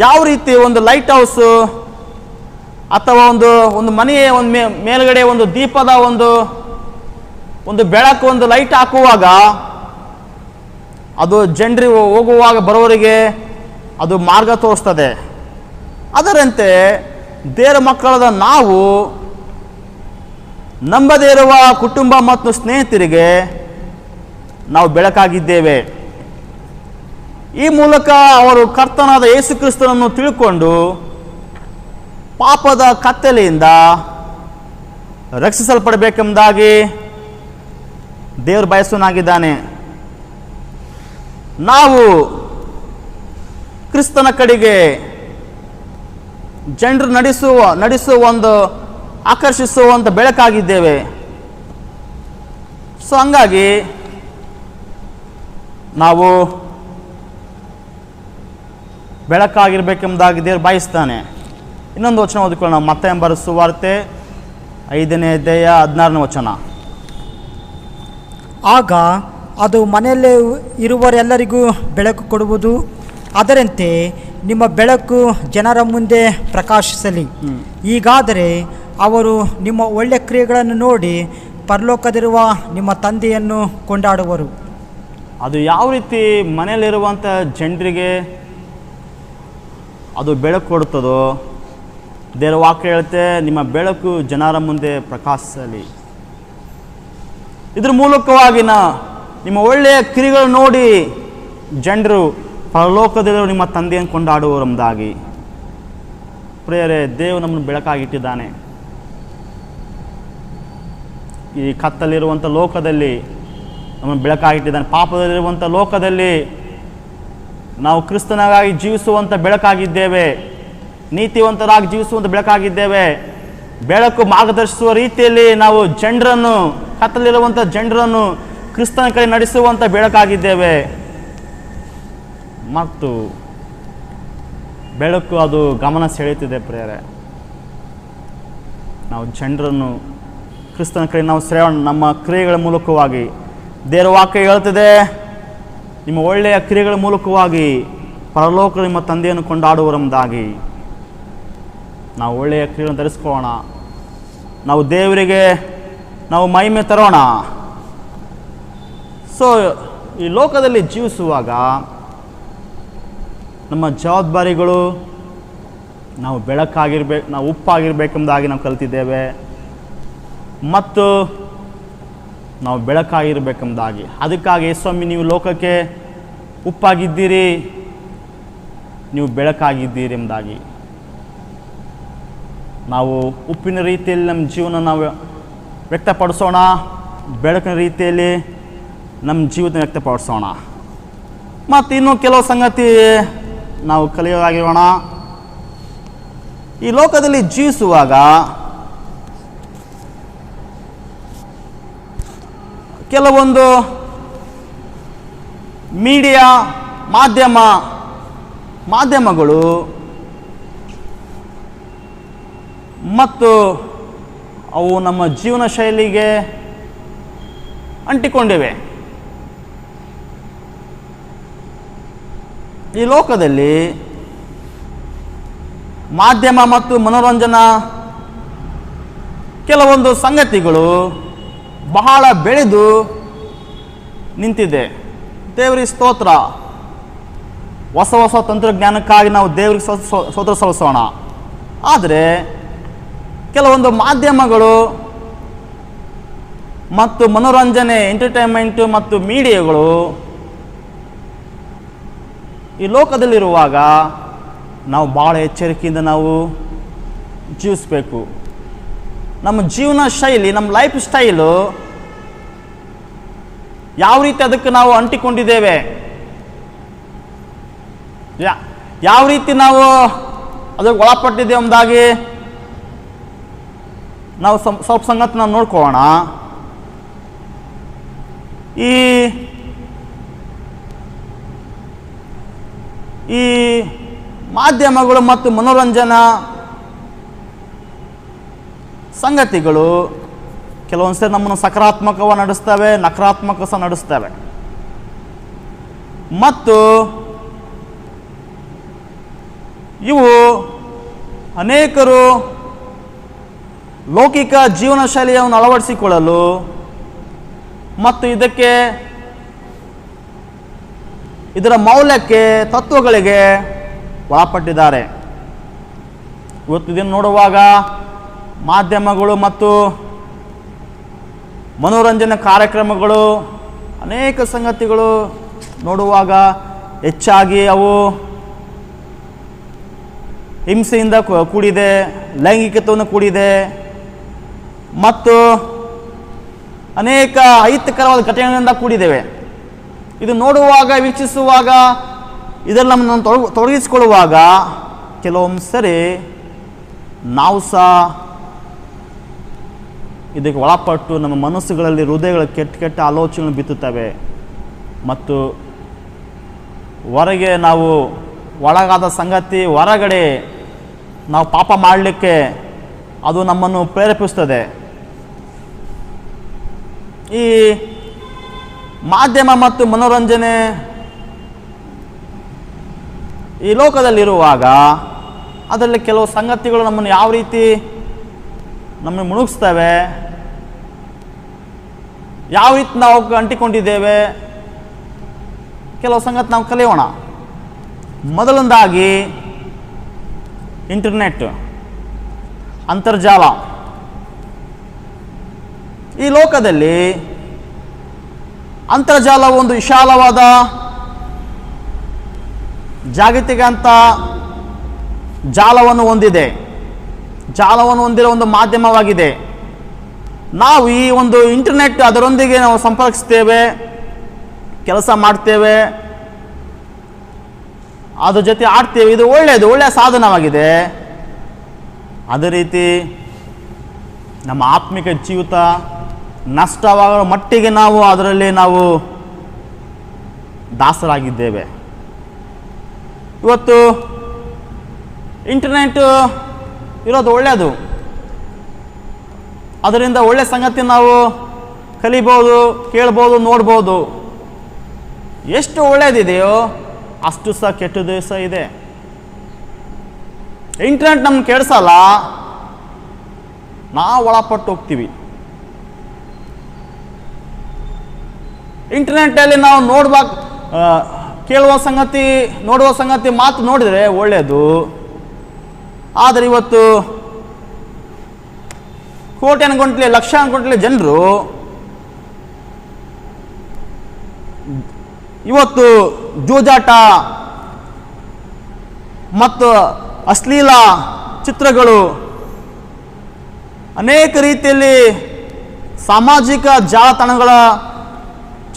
ಯಾವ ರೀತಿ ಒಂದು ಲೈಟ್ ಹೌಸು ಅಥವಾ ಒಂದು ಮನೆಯ ಮೇಲ್ಗಡೆ ಒಂದು ದೀಪದ ಒಂದು ಬೆಳಕು, ಒಂದು ಲೈಟ್ ಹಾಕುವಾಗ ಅದು ಜನರಿಗೆ ಹೋಗುವಾಗ ಬರೋರಿಗೆ ಅದು ಮಾರ್ಗ ತೋರಿಸ್ತದೆ. ಅದರಂತೆ ದೇವರ ಮಕ್ಕಳಾದ ನಾವು ನಂಬದೇ ಇರುವ ಕುಟುಂಬ ಮತ್ತು ಸ್ನೇಹಿತರಿಗೆ ನಾವು ಬೆಳಕಾಗಿದ್ದೇವೆ. ಈ ಮೂಲಕ ಅವರು ಕರ್ತನಾದ ಯೇಸು ಕ್ರಿಸ್ತನನ್ನು ತಿಳ್ಕೊಂಡು ಪಾಪದ ಕತ್ತಲೆಯಿಂದ ರಕ್ಷಿಸಲ್ಪಡಬೇಕೆಂಬುದಾಗಿ ದೇವರು ಬಯಸುವನಾಗಿದ್ದಾನೆ. ನಾವು ಕ್ರಿಸ್ತನ ಕಡೆಗೆ ಜನರು ನಡೆಸುವ ಒಂದು ಆಕರ್ಷಿಸುವಂಥ ಬೆಳಕಾಗಿದ್ದೇವೆ. ಸೊ ಹಂಗಾಗಿ ನಾವು ಬೆಳಕಾಗಿರ್ಬೇಕೆಂಬುದಾಗಿ ದೇವರು ಬಯಸ್ತಾನೆ. ಇನ್ನೊಂದು ವಚನ ಓದಿಕೊಳ್ಳೋಣ. ಮತ್ತಾಯ ಬರೆದ ಸುವಾರ್ತೆ 5ನೇ ಅಧ್ಯಾಯ 16ನೇ ವಚನ. ಆಗ ಅದು ಮನೆಯಲ್ಲೇ ಇರುವರೆಲ್ಲರಿಗೂ ಬೆಳಕು ಕೊಡುವುದು. ಅದರಂತೆ ನಿಮ್ಮ ಬೆಳಕು ಜನರ ಮುಂದೆ ಪ್ರಕಾಶಿಸಲಿ. ಹೀಗಾದರೆ ಅವರು ನಿಮ್ಮ ಒಳ್ಳೆಯ ಕ್ರಿಯೆಗಳನ್ನು ನೋಡಿ ಪರಲೋಕದಲ್ಲಿರುವ ನಿಮ್ಮ ತಂದೆಯನ್ನು ಕೊಂಡಾಡುವರು. ಅದು ಯಾವ ರೀತಿ ಮನೆಯಲ್ಲಿರುವಂಥ ಜನರಿಗೆ ಅದು ಬೆಳಕು ಕೊಡುತ್ತದೋ, ದೇವರ ವಾಕ್ಯ ಹೇಳುತ್ತೆ, ನಿಮ್ಮ ಬೆಳಕು ಜನರ ಮುಂದೆ ಪ್ರಕಾಶಿಸಲಿ. ಇದ್ರ ಮೂಲಕವಾಗಿ ನಿಮ್ಮ ಒಳ್ಳೆಯ ಕ್ರಿಯೆಗಳು ನೋಡಿ ಜನರು ಪರಲೋಕದಲ್ಲಿರುವ ನಿಮ್ಮ ತಂದೆಯನ್ನು ಕೊಂಡಾಡುವರೆಂಬುದಾಗಿ. ಪ್ರಿಯರೇ, ದೇವರು ನಮ್ಮನ್ನು ಬೆಳಕಾಗಿಟ್ಟಿದ್ದಾನೆ. ಈ ಕತ್ತಲಿರುವಂಥ ಲೋಕದಲ್ಲಿ ನಮ್ಮನ್ನು ಬೆಳಕಾಗಿಟ್ಟಿದ್ದಾನೆ. ಪಾಪದಲ್ಲಿರುವಂಥ ಲೋಕದಲ್ಲಿ ನಾವು ಕ್ರಿಸ್ತನಾಗಿ ಜೀವಿಸುವಂಥ ಬೆಳಕಾಗಿದ್ದೇವೆ. ನೀತಿವಂತರಾಗಿ ಜೀವಿಸುವಂಥ ಬೆಳಕಾಗಿದ್ದೇವೆ. ಬೆಳಕು ಮಾರ್ಗದರ್ಶಿಸುವ ರೀತಿಯಲ್ಲಿ ನಾವು ಜನರನ್ನು, ಕತ್ತಲಿರುವಂಥ ಜನರನ್ನು ಕ್ರಿಸ್ತನ ಕಡೆ ನಡೆಸುವಂಥ ಬೆಳಕಾಗಿದ್ದೇವೆ. ಮತ್ತು ಬೆಳಕು ಅದು ಗಮನ ಸೆಳೆಯುತ್ತಿದೆ ಪ್ರಿಯರೇ. ನಾವು ಜನರನ್ನು ಕ್ರಿಸ್ತನ ಕಡೆ ನಾವು ನಮ್ಮ ಕ್ರಿಯೆಗಳ ಮೂಲಕವಾಗಿ, ದೇವರ ವಾಕ್ಯ ಹೇಳ್ತಿದೆ, ನಿಮ್ಮ ಒಳ್ಳೆಯ ಕ್ರಿಯೆಗಳ ಮೂಲಕವಾಗಿ ಪರಲೋಕ ನಿಮ್ಮ ತಂದೆಯನ್ನು ಕೊಂಡಾಡುವರೆಂಬುದಾಗಿ ನಾವು ಒಳ್ಳೆಯ ಕ್ರಿಯೆಗಳನ್ನು ಧರಿಸ್ಕೊಳ್ಳೋಣ. ನಾವು ದೇವರಿಗೆ ನಾವು ಮಹಿಮೆ ತರೋಣ. ಸೊ ಈ ಲೋಕದಲ್ಲಿ ಜೀವಿಸುವಾಗ ನಮ್ಮ ಜವಾಬ್ದಾರಿಗಳು ನಾವು ಬೆಳಕಾಗಿರ್ಬೇಕು, ನಾವು ಉಪ್ಪಾಗಿರ್ಬೇಕೆಂಬುದಾಗಿ ನಾವು ಕಲಿತಿದ್ದೇವೆ ಮತ್ತು ನಾವು ಬೆಳಕಾಗಿರ್ಬೇಕೆಂಬುದಾಗಿ. ಅದಕ್ಕಾಗಿ ಸ್ವಾಮಿ ನೀವು ಲೋಕಕ್ಕೆ ಉಪ್ಪಾಗಿದ್ದೀರಿ, ನೀವು ಬೆಳಕಾಗಿದ್ದೀರಿ ಎಂಬುದಾಗಿ. ನಾವು ಉಪ್ಪಿನ ರೀತಿಯಲ್ಲಿ ನಮ್ಮ ಜೀವನ ನಾವು ವ್ಯಕ್ತಪಡಿಸೋಣ, ಬೆಳಕಿನ ರೀತಿಯಲ್ಲಿ ನಮ್ಮ ಜೀವನ ವ್ಯಕ್ತಪಡಿಸೋಣ. ಮತ್ತು ಇನ್ನೂ ಕೆಲವು ಸಂಗತಿ ನಾವು ಕಲಿಯೋದಾಗಿರೋಣ. ಈ ಲೋಕದಲ್ಲಿ ಜೀವಿಸುವಾಗ ಕೆಲವೊಂದು ಮೀಡಿಯಾ ಮಾಧ್ಯಮಗಳು ಮತ್ತು ಅವು ನಮ್ಮ ಜೀವನ ಶೈಲಿಗೆ ಅಂಟಿಕೊಂಡಿವೆ. ಈ ಲೋಕದಲ್ಲಿ ಮಾಧ್ಯಮ ಮತ್ತು ಮನೋರಂಜನಾ ಕೆಲವೊಂದು ಸಂಗತಿಗಳು ಬಹಳ ಬೆಳೆದು ನಿಂತಿದೆ. ದೇವರಿಗೆ ಸ್ತೋತ್ರ. ಹೊಸ ಹೊಸ ತಂತ್ರಜ್ಞಾನಕ್ಕಾಗಿ ನಾವು ದೇವರಿಗೆ ಸ್ತೋತ್ರ ಸಲ್ಲಿಸೋಣ. ಆದರೆ ಕೆಲವೊಂದು ಮಾಧ್ಯಮಗಳು ಮತ್ತು ಮನೋರಂಜನೆ, ಎಂಟರ್ಟೈನ್ಮೆಂಟು ಮತ್ತು ಮೀಡಿಯಾಗಳು ಈ ಲೋಕದಲ್ಲಿರುವಾಗ ನಾವು ಭಾಳ ಎಚ್ಚರಿಕೆಯಿಂದ ನಾವು ಜೀವಿಸಬೇಕು. ನಮ್ಮ ಜೀವನ ಶೈಲಿ, ನಮ್ಮ ಲೈಫ್ ಸ್ಟೈಲು ಯಾವ ರೀತಿ ಅದಕ್ಕೆ ನಾವು ಅಂಟಿಕೊಂಡಿದ್ದೇವೆ, ಯಾವ ರೀತಿ ನಾವು ಅದಕ್ಕೆ ಒಳಪಟ್ಟಿದ್ದೇವೆ ಎಂಬುದಾಗಿ ನಾವು ಸ್ವಲ್ಪ ಸಂಗತಿ ನಾವು ನೋಡ್ಕೊಳ್ಳೋಣ. ಈ ಮಾಧ್ಯಮಗಳು ಮತ್ತು ಮನೋರಂಜನಾ ಸಂಗತಿಗಳು ಕೆಲವೊಂದು ಸರಿ ನಮ್ಮನ್ನು ಸಕಾರಾತ್ಮಕವಾಗಿ ನಡೆಸ್ತವೆ, ನಕಾರಾತ್ಮಕ ಸಹ ನಡೆಸ್ತವೆ. ಮತ್ತು ಇವು ಅನೇಕರು ಲೌಕಿಕ ಜೀವನ ಶೈಲಿಯನ್ನು ಅಳವಡಿಸಿಕೊಳ್ಳಲು ಮತ್ತು ಇದರ ಮೌಲ್ಯಕ್ಕೆ, ತತ್ವಗಳಿಗೆ ಒಳಪಟ್ಟಿದ್ದಾರೆ. ಇವತ್ತು ಇದನ್ನು ನೋಡುವಾಗ ಮಾಧ್ಯಮಗಳು ಮತ್ತು ಮನೋರಂಜನಾ ಕಾರ್ಯಕ್ರಮಗಳು, ಅನೇಕ ಸಂಗತಿಗಳು ನೋಡುವಾಗ ಹೆಚ್ಚಾಗಿ ಅವು ಹಿಂಸೆಯಿಂದ ಕೂಡಿದೆ, ಲೈಂಗಿಕತೆಯನ್ನು ಕೂಡಿದೆ ಮತ್ತು ಅನೇಕ ಅಹಿತಕರವಾದ ಘಟನೆಗಳಿಂದ ಕೂಡಿದ್ದೇವೆ. ಇದು ನೋಡುವಾಗ, ವೀಕ್ಷಿಸುವಾಗ, ಇದರಲ್ಲಿ ನಮ್ಮನ್ನು ತೊಡಗಿಸಿಕೊಳ್ಳುವಾಗ ಕೆಲವೊಂದು ಸರಿ ನಾವು ಸಹ ಇದಕ್ಕೆ ಒಳಪಟ್ಟು ನಮ್ಮ ಮನಸ್ಸುಗಳಲ್ಲಿ, ಹೃದಯಗಳ ಕೆಟ್ಟ ಆಲೋಚನೆಗಳು ಬಿತ್ತುತ್ತವೆ ಮತ್ತು ಹೊರಗೆ ನಾವು ಒಳಗಾದ ಸಂಗತಿ, ಹೊರಗಡೆ ನಾವು ಪಾಪ ಮಾಡಲಿಕ್ಕೆ ಅದು ನಮ್ಮನ್ನು ಪ್ರೇರೇಪಿಸ್ತದೆ. ಈ ಮಾಧ್ಯಮ ಮತ್ತು ಮನೋರಂಜನೆ ಈ ಲೋಕದಲ್ಲಿರುವಾಗ ಅದರಲ್ಲಿ ಕೆಲವು ಸಂಗತಿಗಳು ನಮ್ಮನ್ನು ಯಾವ ರೀತಿ ನಮ್ಮನ್ನು ಮುಳುಗಿಸ್ತವೆ, ಯಾವ ರೀತಿ ನಾವು ಅಂಟಿಕೊಂಡಿದ್ದೇವೆ, ಕೆಲವು ಸಂಗತಿ ನಾವು ಕಲಿಯೋಣ. ಮೊದಲನೇದಾಗಿ ಇಂಟರ್ನೆಟ್, ಅಂತರ್ಜಾಲ. ಈ ಲೋಕದಲ್ಲಿ ಅಂತರ್ಜಾಲವು ಒಂದು ವಿಶಾಲವಾದ ಜಾಗತಿಕ ಅಂತ ಜಾಲವನ್ನು ಹೊಂದಿರೋ ಒಂದು ಮಾಧ್ಯಮವಾಗಿದೆ. ನಾವು ಈ ಒಂದು ಇಂಟರ್ನೆಟ್, ಅದರೊಂದಿಗೆ ನಾವು ಸಂಪರ್ಕಿಸ್ತೇವೆ, ಕೆಲಸ ಮಾಡ್ತೇವೆ, ಅದ್ರ ಜೊತೆ ಆಡ್ತೇವೆ. ಇದು ಒಳ್ಳೆಯ ಸಾಧನವಾಗಿದೆ. ಅದೇ ರೀತಿ ನಮ್ಮ ಆತ್ಮಿಕ ಜೀವಿತ ನಷ್ಟವಾಗೋ ಮಟ್ಟಿಗೆ ನಾವು ಅದರಲ್ಲಿ ನಾವು ದಾಸರಾಗಿದ್ದೇವೆ. ಇವತ್ತು ಇಂಟರ್ನೆಟ್ ಇರೋದು ಒಳ್ಳೆಯದು. ಅದರಿಂದ ಒಳ್ಳೆಯ ಸಂಗತಿ ನಾವು ಕಲಿಬೋದು, ಕೇಳ್ಬೋದು, ನೋಡ್ಬೋದು. ಎಷ್ಟು ಒಳ್ಳೆಯದಿದೆಯೋ ಅಷ್ಟು ಸಹ ಕೆಟ್ಟದ್ದು ಸಹ ಇದೆ. ಇಂಟರ್ನೆಟ್ ನಮ್ಗೆ ಕೆಡಿಸಲ್ಲ, ನಾವು ಒಳಪಟ್ಟು ಹೋಗ್ತೀವಿ. ಇಂಟರ್ನೆಟ್ಟಲ್ಲಿ ನಾವು ಕೇಳುವ ಸಂಗತಿ, ನೋಡುವ ಸಂಗತಿ ಮಾತು ನೋಡಿದರೆ ಒಳ್ಳೆಯದು. ಆದರೆ ಇವತ್ತು ಕೋಟ್ಯಾನುಗಟ್ಟಲೆ ಲಕ್ಷಾನುಗಟ್ಟಲೆ ಜನರು ಇವತ್ತು ಜೂಜಾಟ ಮತ್ತು ಅಶ್ಲೀಲ ಚಿತ್ರಗಳು, ಅನೇಕ ರೀತಿಯಲ್ಲಿ ಸಾಮಾಜಿಕ ಜಾಲತಾಣಗಳ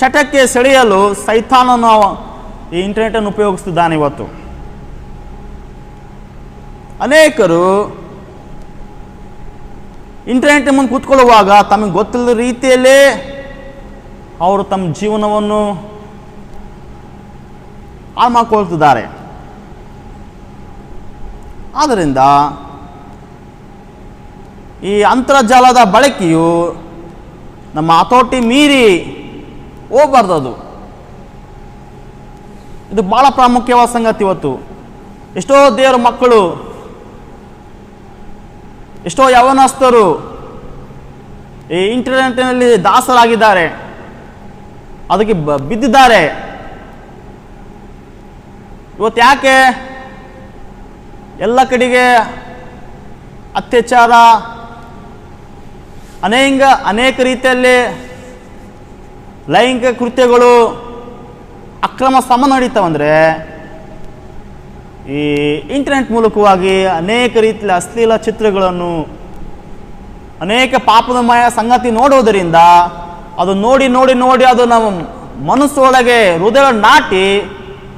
ಚಟಕ್ಕೆ ಸೆಳೆಯಲು ಸೈತಾನನು ಈ ಇಂಟರ್ನೆಟನ್ನು ಉಪಯೋಗಿಸ್ತಿದ್ದಾನೆ. ಇವತ್ತು ಅನೇಕರು ಇಂಟರ್ನೆಟ್ ಮುಂದೆ ಕೂತ್ಕೊಳ್ಳುವಾಗ ತಮಗೆ ಗೊತ್ತಿಲ್ಲದ ರೀತಿಯಲ್ಲೇ ಅವರು ತಮ್ಮ ಜೀವನವನ್ನು ಹಾಳು ಮಾಡಿಕೊಳ್ತಿದ್ದಾರೆ. ಆದ್ದರಿಂದ ಈ ಅಂತರ್ಜಾಲದ ಬಳಕೆಯು ನಮ್ಮ ಹತೋಟಿ ಮೀರಿ ಹೋಗಬಾರ್ದು. ಅದು ಇದು ಭಾಳ ಪ್ರಾಮುಖ್ಯವಾದ ಸಂಗತಿ. ಇವತ್ತು ಎಷ್ಟೋ ದೇವರ ಮಕ್ಕಳು, ಎಷ್ಟೋ ಯವನಸ್ಥರು ಈ ಇಂಟರ್ನೆಟ್ನಲ್ಲಿ ದಾಸರಾಗಿದ್ದಾರೆ, ಅದಕ್ಕೆ ಬಿದ್ದಿದ್ದಾರೆ. ಇವತ್ತು ಯಾಕೆ ಎಲ್ಲ ಕಡೆಗೆ ಅತ್ಯಾಚಾರ, ಅನೇಕ ರೀತಿಯಲ್ಲಿ ಲೈಂಗಿಕ ಕೃತ್ಯಗಳು, ಅಕ್ರಮ ಸಂಬಂಧ ನಡೀತಾವಂದರೆ ಈ ಇಂಟರ್ನೆಟ್ ಮೂಲಕವಾಗಿ ಅನೇಕ ರೀತಿಯ ಅಶ್ಲೀಲ ಚಿತ್ರಗಳನ್ನು, ಅನೇಕ ಪಾಪದಮಯ ಸಂಗತಿ ನೋಡುವುದರಿಂದ ಅದು ನೋಡಿ ನೋಡಿ ನೋಡಿ ಅದು ನಮ್ಮ ಮನಸ್ಸೊಳಗೆ ಹೃದಯ ನಾಟಿ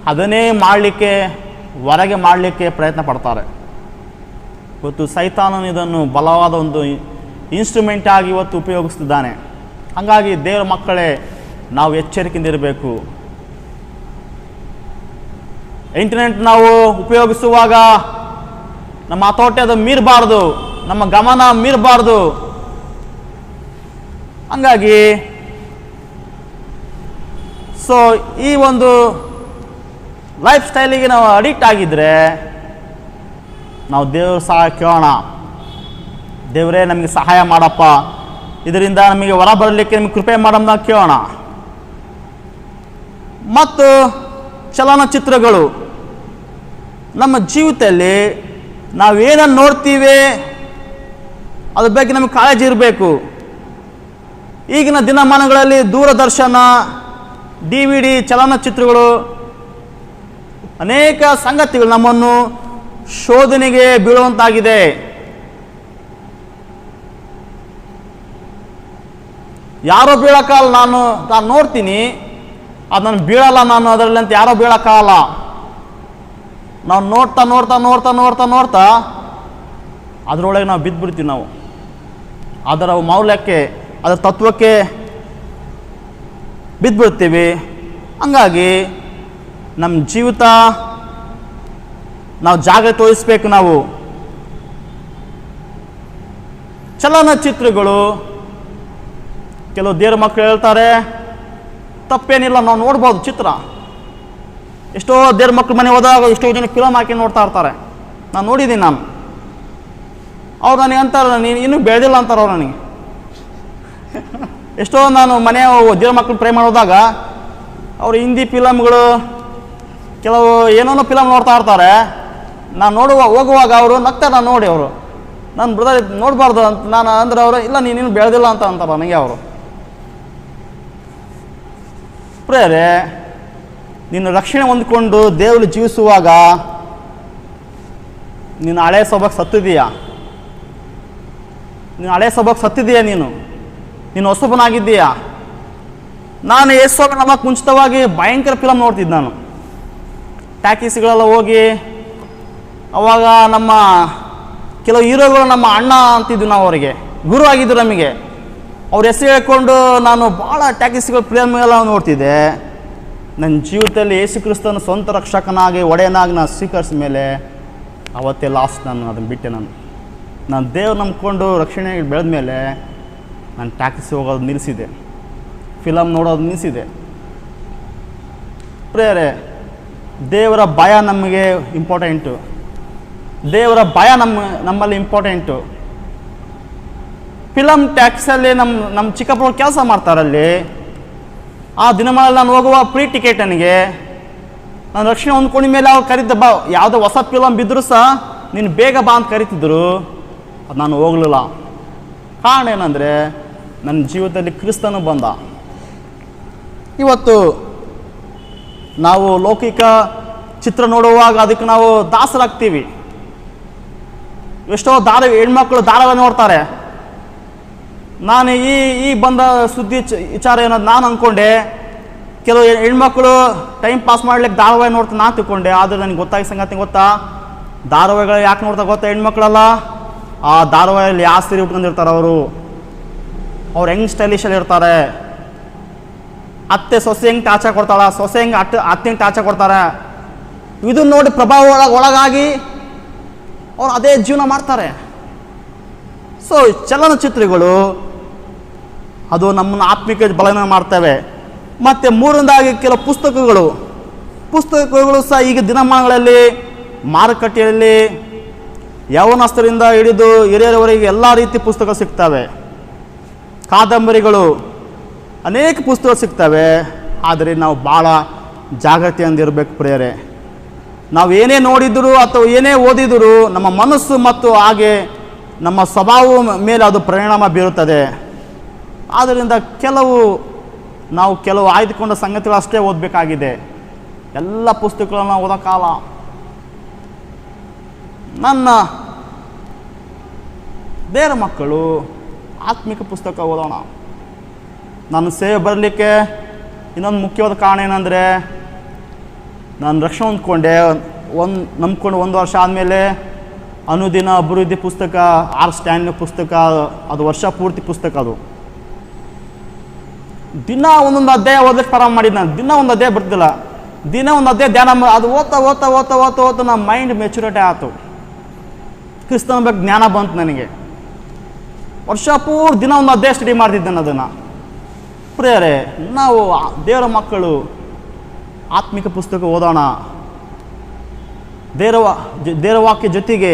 ಅದನ್ನೇ ಮಾಡಲಿಕ್ಕೆ, ಹೊರಗೆ ಮಾಡಲಿಕ್ಕೆ ಪ್ರಯತ್ನ ಪಡ್ತಾರೆ. ಇವತ್ತು ಸೈತಾನನು ಇದನ್ನು ಬಲವಾದ ಒಂದು ಇನ್ಸ್ಟ್ರೂಮೆಂಟ್ ಆಗಿ ಇವತ್ತು ಉಪಯೋಗಿಸ್ತಿದ್ದಾನೆ. ಹಾಗಾಗಿ ದೇವರ ಮಕ್ಕಳೇ, ನಾವು ಎಚ್ಚರಿಕೆಯಿಂದ ಇರಬೇಕು. ಇಂಟರ್ನೆಟ್ ನಾವು ಉಪಯೋಗಿಸುವಾಗ ನಮ್ಮ ಹತೋಟಿ ಅದು ಮೀರಬಾರ್ದು, ನಮ್ಮ ಗಮನ ಮೀರಬಾರ್ದು. ಹಂಗಾಗಿ ಈ ಒಂದು ಲೈಫ್ ಸ್ಟೈಲಿಗೆ ನಾವು ಅಡಿಕ್ಟ್ ಆಗಿದ್ರೆ ನಾವು ದೇವ್ರ ಸಹಾಯ ಕೇಳೋಣ. ದೇವರೇ ನಮಗೆ ಸಹಾಯ ಮಾಡಪ್ಪ, ಇದರಿಂದ ನಮಗೆ ಹೊರ ಬರಲಿಕ್ಕೆ ನಿಮಗೆ ಕೃಪೆ ಮಾಡಮ್ಮ ಕೇಳೋಣ. ಮತ್ತು ಚಲನಚಿತ್ರಗಳು ನಮ್ಮ ಜೀವಿತದಲ್ಲಿ ನಾವೇನನ್ನು ನೋಡ್ತೀವಿ ಅದ್ರ ಬಗ್ಗೆ ನಮಗೆ ಕಾಳಜಿ ಇರಬೇಕು. ಈಗಿನ ದಿನಮಾನಗಳಲ್ಲಿ ದೂರದರ್ಶನ, DVD, ಚಲನಚಿತ್ರಗಳು, ಅನೇಕ ಸಂಗತಿಗಳು ನಮ್ಮನ್ನು ಶೋಧನೆಗೆ ಬೀಳುವಂತಾಗಿದೆ. ಯಾರೋ ಬೀಳಕ್ಕಾಗಲ್ಲ, ನಾನು ನೋಡ್ತೀನಿ, ಅದು ನಾನು ಬೀಳಲ್ಲ, ನಾನು ಅದರಲ್ಲಿ ಅಂತ ಯಾರೋ ಬೀಳಕ್ಕಾಗಲ್ಲ. ನಾವು ನೋಡ್ತಾ ನೋಡ್ತಾ ನೋಡ್ತಾ ನೋಡ್ತಾ ನೋಡ್ತಾ ಅದರೊಳಗೆ ನಾವು ಬಿದ್ದುಬಿಡ್ತೀವಿ. ನಾವು ಅದರ ಮೌಲ್ಯಕ್ಕೆ, ಅದರ ತತ್ವಕ್ಕೆ ಬಿದ್ದುಬಿಡ್ತೀವಿ. ಹಂಗಾಗಿ ನಮ್ಮ ಜೀವಿತ ನಾವು ಜಾಗ್ರತೆ ವಹಿಸ್ಬೇಕು. ನಾವು ಚಲನಚಿತ್ರಗಳು, ಕೆಲವು ದೇವ್ರ ಮಕ್ಕಳು ಹೇಳ್ತಾರೆ ತಪ್ಪೇನಿಲ್ಲ, ನಾವು ನೋಡ್ಬೋದು ಚಿತ್ರ. ಎಷ್ಟೋ ದೇವ್ರ ಮಕ್ಕಳು ಮನೆ ಹೋದಾಗ ಎಷ್ಟೋ ಜನ ಫಿಲಮ್ ಹಾಕಿ ನೋಡ್ತಾ ಇರ್ತಾರೆ. ನಾನು ನೋಡಿದ್ದೀನಿ. ಅವ್ರು ನನಗೆ ಅಂತಾರೆ, ನೀನು ಇನ್ನೂ ಬೆಳೆದಿಲ್ಲ ಅಂತಾರೆ ಅವ್ರು ನನಗೆ. ಎಷ್ಟೋ ನಾನು ಮನೆ ದೇವ್ರ ಮಕ್ಕಳು ಪ್ರೇ ಮಾಡೋದಾಗ ಅವರು ಹಿಂದಿ ಫಿಲಮ್ಗಳು, ಕೆಲವು ಏನೋ ಫಿಲಮ್ ನೋಡ್ತಾ ಇರ್ತಾರೆ. ನಾನು ಹೋಗುವಾಗ ಅವರು ನಗ್ತಾರೆ. ನಾನು ನೋಡಿ ಅವರು, ನಾನು ಬ್ರದರ್ ನೋಡಬಾರ್ದು ಅಂತ ನಾನು ಅಂದ್ರೆ ಅವರು, ಇಲ್ಲ ನೀನು ಬೆಳೆದಿಲ್ಲ ಅಂತ ಅಂತಾರೆ ನನಗೆ ಅವರು. ಪ್ರೇರೆ, ನೀನು ರಕ್ಷಣೆ ಹೊಂದ್ಕೊಂಡು ದೇವರು ಜೀವಿಸುವಾಗ ನೀನು ಹಳೆ ಸ್ವಭಾವಕ್ಕೆ ಸತ್ತಿದೀಯಾ? ನೀನು ಹಳೆ ಸ್ವಭಾವಕ್ಕೆ ಸತ್ತಿದೀಯಾ? ನೀನು ಹೊಸಬನಾಗಿದ್ದೀಯಾ? ನಾನು ಯೇಸುವಾಗ ನಮಗೆ ಮುಂಚಿತವಾಗಿ ಭಯಂಕರ ಫಿಲಮ್ ನೋಡ್ತಿದ್ದೆ. ನಾನು ಟ್ಯಾಕೀಸ್ಗಳೆಲ್ಲ ಹೋಗಿ, ಅವಾಗ ನಮ್ಮ ಕೆಲವು ಹೀರೋಗಳು ನಮ್ಮ ಅಣ್ಣ ಅಂತಿದ್ವಿ ನಾವು, ಅವರಿಗೆ ಗುರು ಆಗಿದ್ರು ನಮಗೆ. ಅವ್ರ ಹೆಸರು ಹೇಳ್ಕೊಂಡು ನಾನು ಭಾಳ ಟ್ಯಾಕೀಸ್ಗಳ ಫಿಲಮ್ ಎಲ್ಲ ನೋಡ್ತಿದ್ದೆ. ನನ್ನ ಜೀವಿತದಲ್ಲಿ ಯೇಸು ಕ್ರಿಸ್ತನ ಸ್ವಂತ ರಕ್ಷಕನಾಗಿ, ಒಡೆಯನಾಗಿ ನಾನು ಸ್ವೀಕರಿಸಿದ ಮೇಲೆ ಅವತ್ತೇ ಲಾಸ್ಟ್. ನಾನು ಅದನ್ನು ಬಿಟ್ಟೆ. ನಾನು ದೇವ್ರು ನಂಬ್ಕೊಂಡು ರಕ್ಷಣೆ ಬೆಳೆದ ಮೇಲೆ ನಾನು ಟ್ಯಾಕ್ಸಿ ಹೋಗೋದು ನಿಲ್ಲಿಸಿದೆ, ಫಿಲಮ್ ನೋಡೋದು ನಿಲ್ಲಿಸಿದೆ. ಪ್ರಿಯರೇ, ದೇವರ ಭಯ ನಮಗೆ ಇಂಪಾರ್ಟೆಂಟು. ದೇವರ ಭಯ ನಮ್ಮಲ್ಲಿ ಇಂಪಾರ್ಟೆಂಟು. ಫಿಲಮ್ ಟ್ಯಾಕ್ಸಲ್ಲಿ ನಮ್ಮ ಚಿಕ್ಕಪ್ಪರು ಕೆಲಸ ಮಾಡ್ತಾರಲ್ಲಿ. ಆ ದಿನಗಳಲ್ಲಿ ನಾನು ಹೋಗುವ ಫ್ರೀ ಟಿಕೆಟ್ ನನಗೆ, ನಾನು ರಕ್ಷಣೆ ಹೊಂದ್ಕೊಂಡ ಮೇಲೆ ಅವ್ರು ಕರೀತ ಬಾ, ಯಾವುದೋ ಹೊಸ ಫಿಲಮ್ ಬಿದ್ದರೂ ಸಹ ನೀನು ಬೇಗ ಬಾ ಅಂತ ಕರಿತಿದ್ರು. ಅದು ನಾನು ಹೋಗಲಿಲ್ಲ. ಕಾರಣ ಏನಂದರೆ ನನ್ನ ಜೀವಿತದಲ್ಲಿ ಕ್ರಿಸ್ತನು ಬಂದ. ಇವತ್ತು ನಾವು ಲೌಕಿಕ ಚಿತ್ರ ನೋಡುವಾಗ ಅದಕ್ಕೆ ನಾವು ದಾಸರಾಗ್ತೀವಿ. ಎಷ್ಟೋ ಹೆಣ್ಮಕ್ಳು ಧಾರಾವಾಹಿ ನೋಡ್ತಾರೆ. ನಾನು ಈ ಬಂದ ಸುದ್ದಿ ವಿಚಾರ ಏನದು ನಾನು ಅಂದ್ಕೊಂಡೆ, ಕೆಲವು ಹೆಣ್ಮಕ್ಳು ಟೈಮ್ ಪಾಸ್ ಮಾಡ್ಲಿಕ್ಕೆ ಧಾರಾವಾಹಿ ನೋಡ್ತಾ ನಾನು ತಿಳ್ಕೊಂಡೆ. ಆದರೆ ನನಗೆ ಗೊತ್ತಾಗಿ ಸಂಗತಿ ಗೊತ್ತಾ, ಧಾರಾವಾಹಿಗಳು ಯಾಕೆ ನೋಡ್ತಾ ಗೊತ್ತಾ? ಹೆಣ್ಮಕ್ಳಲ್ಲ, ಆ ಧಾರಾವಾಹಿಯಲ್ಲಿ ಯಾವ ಸೀರೆ ಉಟ್ಕೊಂಡಿರ್ತಾರೆ ಅವ್ರು ಹೆಂಗೆ ಸ್ಟೈಲಿಶಲ್ಲಿ ಇರ್ತಾರೆ. ಅತ್ತೆ ಸೊಸೆ ಹೆಂಗೆ ಟಾಚ ಕೊಡ್ತಾಳ, ಸೊಸೆ ಹೆಂಗೆ ಅತ್ತೆ ಹೆಂಗೆ ಟಾಚ ಕೊಡ್ತಾರೆ. ಇದನ್ನು ನೋಡಿ ಪ್ರಭಾವ ಒಳಗಾಗಿ ಅವ್ರು ಅದೇ ಜೀವನ ಮಾಡ್ತಾರೆ. ಸೊ ಚಲನಚಿತ್ರಗಳು ಅದು ನಮ್ಮನ್ನು ಆತ್ಮಿಕ ಬಲನ ಮಾಡ್ತವೆ. ಮತ್ತು ಮೂರನೇದಾಗಿ ಕೆಲವು ಪುಸ್ತಕಗಳು ಸಹ ಈಗ ದಿನಮಾನಗಳಲ್ಲಿ ಮಾರುಕಟ್ಟೆಯಲ್ಲಿ ಯೌವನಸ್ಥರಿಂದ ಹಿಡಿದು ಹಿರಿಯರವರೆಗೆ ಎಲ್ಲ ರೀತಿ ಪುಸ್ತಕ ಸಿಗ್ತವೆ. ಕಾದಂಬರಿಗಳು ಅನೇಕ ಪುಸ್ತಕ ಸಿಗ್ತವೆ. ಆದರೆ ನಾವು ಭಾಳ ಜಾಗೃತಿಯಿಂದ ಇರಬೇಕು ಪ್ರಿಯರೇ. ನಾವು ಏನೇ ನೋಡಿದರೂ ಅಥವಾ ಏನೇ ಓದಿದರೂ ನಮ್ಮ ಮನಸ್ಸು ಮತ್ತು ಹಾಗೆ ನಮ್ಮ ಸ್ವಭಾವ ಮೇಲೆ ಅದು ಪರಿಣಾಮ ಬೀರುತ್ತದೆ. ಆದ್ದರಿಂದ ಕೆಲವು ಆಯ್ದುಕೊಂಡ ಸಂಗತಿಗಳು ಅಷ್ಟೇ ಓದಬೇಕಾಗಿದೆ. ಎಲ್ಲ ಪುಸ್ತಕಗಳನ್ನು ಓದೋಕ್ಕಾಲ. ನನ್ನ ದೇವರ ಮಕ್ಕಳು ಆತ್ಮಿಕ ಪುಸ್ತಕ ಓದೋಣ. ನಾನು ಸೇವೆ ಬರಲಿಕ್ಕೆ ಇನ್ನೊಂದು ಮುಖ್ಯವಾದ ಕಾರಣ ಏನಂದರೆ, ನಾನು ರಕ್ಷಣೆ ನಂಬ್ಕೊಂಡು 1 ವರ್ಷ ಆದಮೇಲೆ ಅನುದಿನ ಅಭಿವೃದ್ಧಿ ಪುಸ್ತಕ, ಆರ್ ಸ್ಟ್ಯಾನ್ಲಿ ಪುಸ್ತಕ, ಅದು ವರ್ಷ ಪೂರ್ತಿ ಪುಸ್ತಕ. ಅದು ದಿನ ಒಂದೊಂದು ಅಧ್ಯಾಯ ಓದಲಿಕ್ಕೆ ಪ್ರಾರಂಭ ಮಾಡಿದ್ದು. ನಾನು ದಿನ ಒಂದು ಅಧ್ಯಾಯ ಬರ್ತಿಲ್ಲ, ದಿನ ಒಂದು ಅಧ್ಯಾಯ ಧ್ಯಾನ ಅದು ಓದ್ತಾ ನಮ್ಮ ಮೈಂಡ್ ಮೆಚುರಿಟಿ ಆಯಿತು. ಕ್ರಿಸ್ತನ ಬಗ್ಗೆ ಜ್ಞಾನ ಬಂತು ನನಗೆ. ವರ್ಷ ಪೂರ್ತಿ ದಿನ ಒಂದು ಅಧ್ಯಾಯ ಸ್ಟಡಿ ಮಾಡ್ತಿದ್ದೇನೆ. ಅದನ್ನು ಪ್ರಿಯರೇ, ನಾವು ದೇವರ ಮಕ್ಕಳು ಆತ್ಮಿಕ ಪುಸ್ತಕ ಓದೋಣ. ದೇವರ ವಾಕ್ಯ ಜೊತೆಗೆ